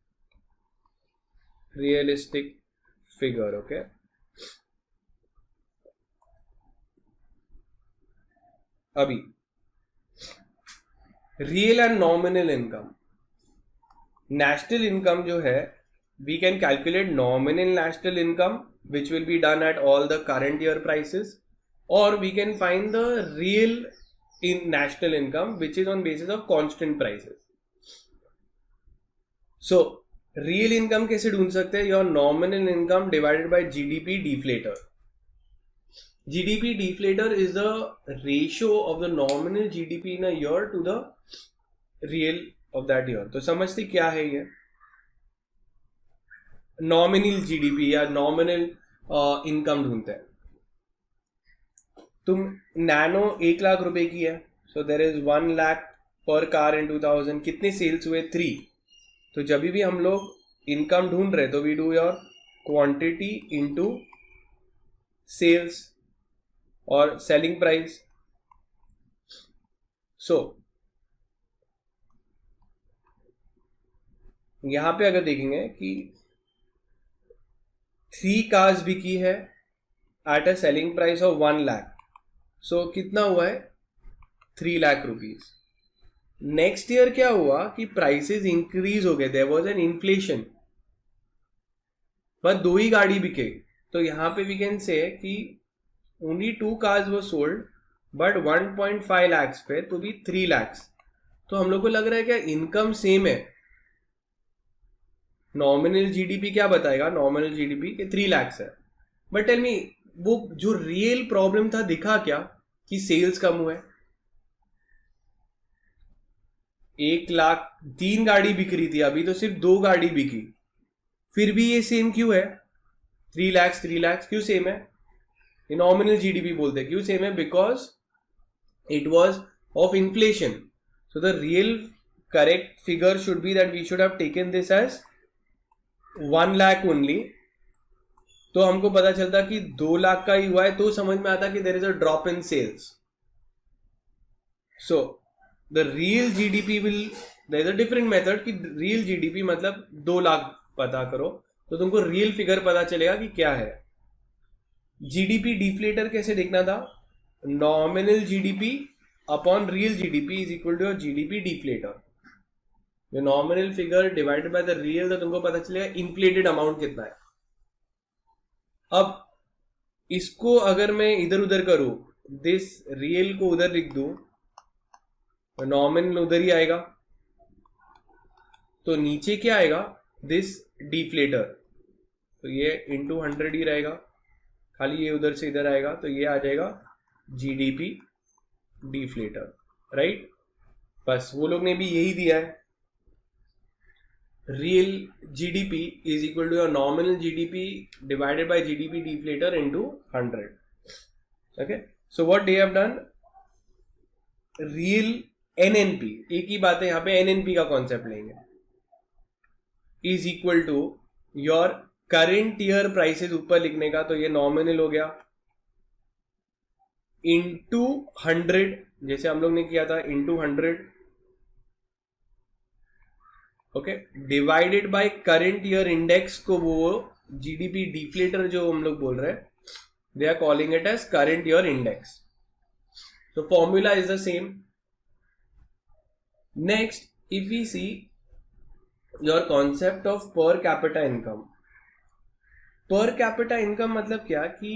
Realistic figure. Okay, अभी real and nominal income. National income जो है we can calculate nominal national income which will be done at all the current year prices, और we can find the real in national income which is on basis of constant prices. So real income कैसे ढूंढ सकते हैं? Your nominal income divided by GDP deflator. GDP deflator is the ratio of the nominal GDP in a year to the real of that year. तो समझते क्या है ये nominal GDP या नॉमिनल इनकम ढूंढते हैं. तुम नैनो 1 लाख रुपए की है, सो देर इज 1 लाख पर कार इन 2000. कितने सेल्स हुए? 3. तो जब भी हम लोग इनकम ढूंढ रहे तो we do your quantity into sales और सेलिंग प्राइस. सो यहां पे अगर देखेंगे कि 3 कार्स बिकी है at a selling price of 1 lakh. सो कितना हुआ है? 3 लाख रुपीज. नेक्स्ट ईयर क्या हुआ कि प्राइसेस इंक्रीज हो गए, देयर वाज एन इन्फ्लेशन, बस 2 ही गाड़ी बिके. तो यहां पे वी कैन से कि only 2 cars were sold but 1.5 lakhs पे तो भी 3 lakhs. तो हम लोग को लग रहा है क्या इनकम सेम है. नॉमिनल जीडीपी क्या बताएगा? नॉमिनल जीडीपी के 3 lakhs है. बट टेल मी वो जो रियल प्रॉब्लम था दिखा क्या कि सेल्स कम हुए? 1 लाख 3 गाड़ी बिक रही थी, अभी तो सिर्फ 2 गाड़ी बिकी. फिर भी ये सेम क्यों है? 3 lakhs क्यों सेम है? नॉमिनल जीडीपी बोलते हैं. क्यों सेम है? Because it was of inflation. So the real correct figure should be that we should have taken this as 1 lakh only. तो हमको पता चलता कि 2 लाख का ही हुआ है, तो समझ में आता कि there is a drop in sales. So the real GDP will, there is a different method कि रियल जीडीपी मतलब 2 लाख पता करो तो तुमको रियल फिगर पता चलेगा कि क्या है. जीडीपी डिफ्लेटर कैसे देखना था? Nominal GDP upon real GDP is equal to GDP deflator. जो nominal figure divided by the real, तो तुमको पता चलेगा इन्फ्लेटेड अमाउंट कितना है. अब इसको अगर मैं इधर उधर करूं, दिस रियल को उधर लिख दूं, नॉमिनल उधर ही आएगा. तो नीचे क्या आएगा? This deflator. तो ये इंटू 100 ही रहेगा, खाली ये उधर से इधर आएगा, तो ये आ जाएगा जीडीपी डिफ्लेटर. राइट? बस वो लोग ने भी यही दिया है. Real GDP is equal to your nominal GDP divided by GDP deflator into 100. Okay, so what they have done, real NNP, एक ही बात है यहां पे एनएनपी का कॉन्सेप्ट लेंगे, is equal to your current year prices ऊपर लिखने का, तो ये नॉमिनल हो गया, इंटू 100 जैसे हम लोग ने किया था, into 100. Okay, divided by current year index को वो जीडीपी डिफ्लेटर जो हम लोग बोल रहे हैं, they are calling it as current year index. So formula is the same. Next, if we see your concept of per capita income, per capita income मतलब क्या कि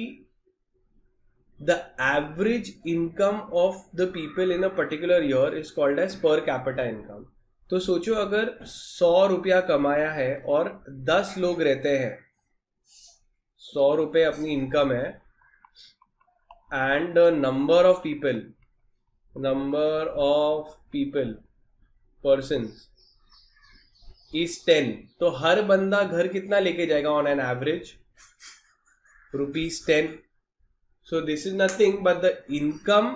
the average income of the people in a particular year is called as per capita income. तो सोचो अगर 100 रुपया कमाया है और 10 लोग रहते हैं, 100 रुपये अपनी इनकम है, and the number of people persons is 10, तो हर बंदा घर कितना लेके जाएगा on an average? ₹10. So this is nothing but the income,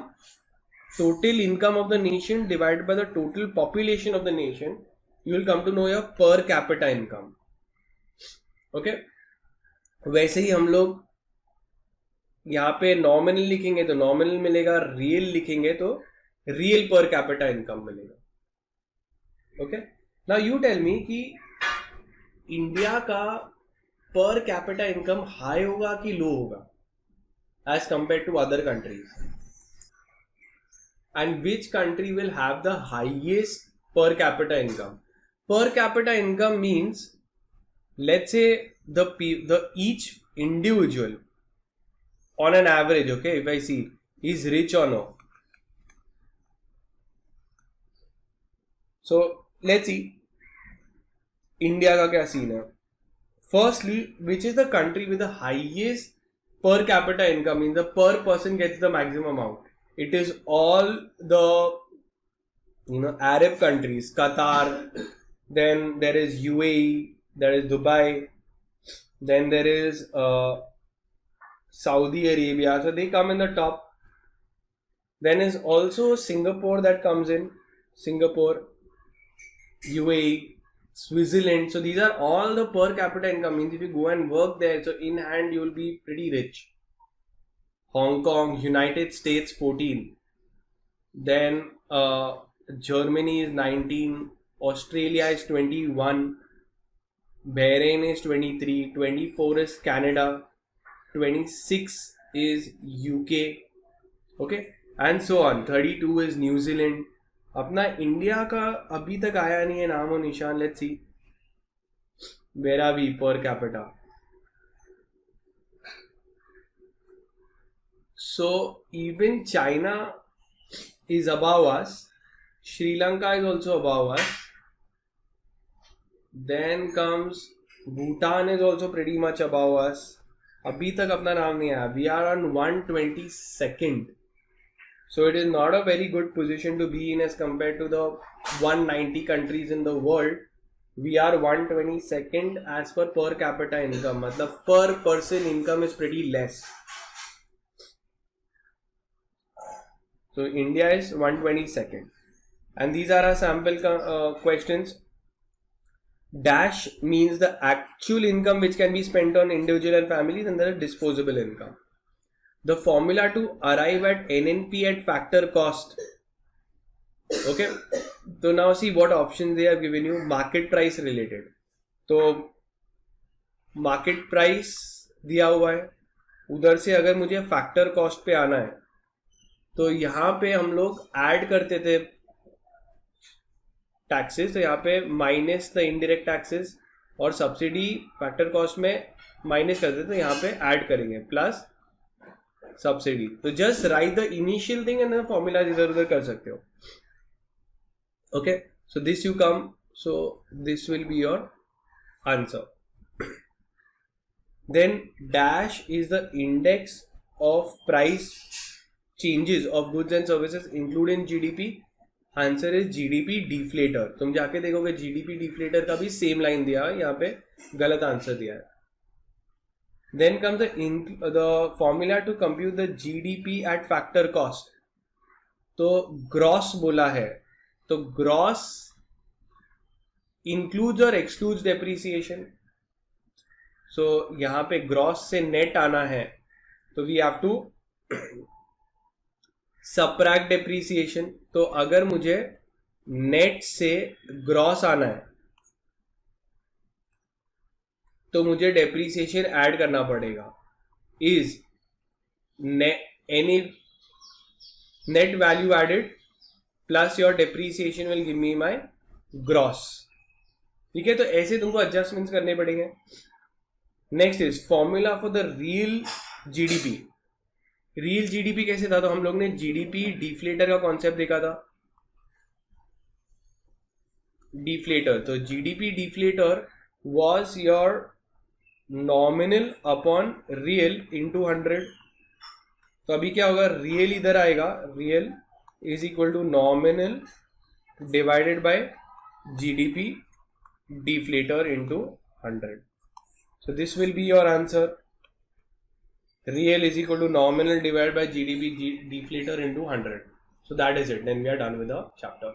total income of the nation divided by the total population of the nation. You will come to know your per capita income. Okay, वैसे ही हम लोग यहाँ पे nominal लिखेंगे तो nominal मिलेगा, real लिखेंगे तो रियल पर कैपिटा इनकम मिलेगा. Okay, now you tell me कि इंडिया का पर कैपिटा इनकम हाई होगा कि लो होगा as compare to other countries, and which country will have the highest per capita income? Per capita income means let's say the each individual on an average, okay, if I see is rich or no. So let's see India का क्या scene है. Firstly, which is the country with the highest per capita income, means the per person gets the maximum amount? It is all the Arab countries, Qatar, then there is UAE, there is Dubai, then there is Saudi Arabia, so they come in the top. Then is also Singapore that comes in, Singapore, UAE, Switzerland. So these are all the per capita income, means if you go and work there, so in hand you will be pretty rich. Hong Kong, United States 14, then Germany is 19, Australia is 21, Bahrain is 23, 24 is Canada, 26 is UK, okay, and so on. 32 is New Zealand. अपना India का अभी तक आया नहीं है नामो निशान. Let's see where are we per capita. So even China is above us, Sri Lanka is also above us, then comes Bhutan is also pretty much above us. अभी तक अपना नाम नहीं आया. We are on 122nd, so it is not a very good position to be in as compared to the 190 countries in the world. We are 122nd as per capita income. मतलब per person income is pretty less. So India is 122nd, and these are our sample questions. Dash means the actual income which can be spent on individual and families, and there is disposable income. The formula to arrive at NNP at factor cost. Okay, so now see what options they have given you. Market price related, तो market price दिया हुआ है. उधर से अगर मुझे factor cost पे आना है तो यहाँ पे हम लोग ऐड करते थे टैक्सेस, तो यहाँ पे माइनस द इनडायरेक्ट टैक्सेस और सब्सिडी फैक्टर कॉस्ट में माइनस करते थे, तो यहाँ पे ऐड करेंगे प्लस सब्सिडी. तो just write the initial thing and formula इधर उधर कर सकते हो. Okay, so this you come, so this will be your answer. Then dash is the index of price changes of goods and services include in GDP. Answer is GDP deflator. तुम जाके देखोगे GDP deflator का भी same line दिया है, यहाँ पे गलत आंसर दिया है. Then come the formula to compute the GDP at factor cost. तो ग्रॉस बोला है, तो ग्रॉस इंक्लूड्स और एक्सक्लूड्स डेप्रिसिएशन. सो यहाँ पे ग्रॉस से नेट आना है तो we have to subtract depreciation. तो अगर मुझे नेट से ग्रॉस आना है तो मुझे डेप्रीसिएशन ऐड करना पड़ेगा. Is any net value added plus your depreciation will give me my gross. ठीक है, तो ऐसे तुमको एडजस्टमेंट्स करने पड़ेंगे. Next is formula for the real GDP. Real GDP कैसे था? तो हम लोग ने जीडीपी डिफ्लेटर का कॉन्सेप्ट देखा था. डिफ्लेटर, तो GDP deflator was your nominal upon real into 100. तो अभी क्या होगा? रियल इधर आएगा, real is equal to nominal divided by GDP deflator into 100. So this will be your answer. Real is equal to nominal divided by GDP deflator into 100. So that is it. Then we are done with the chapter.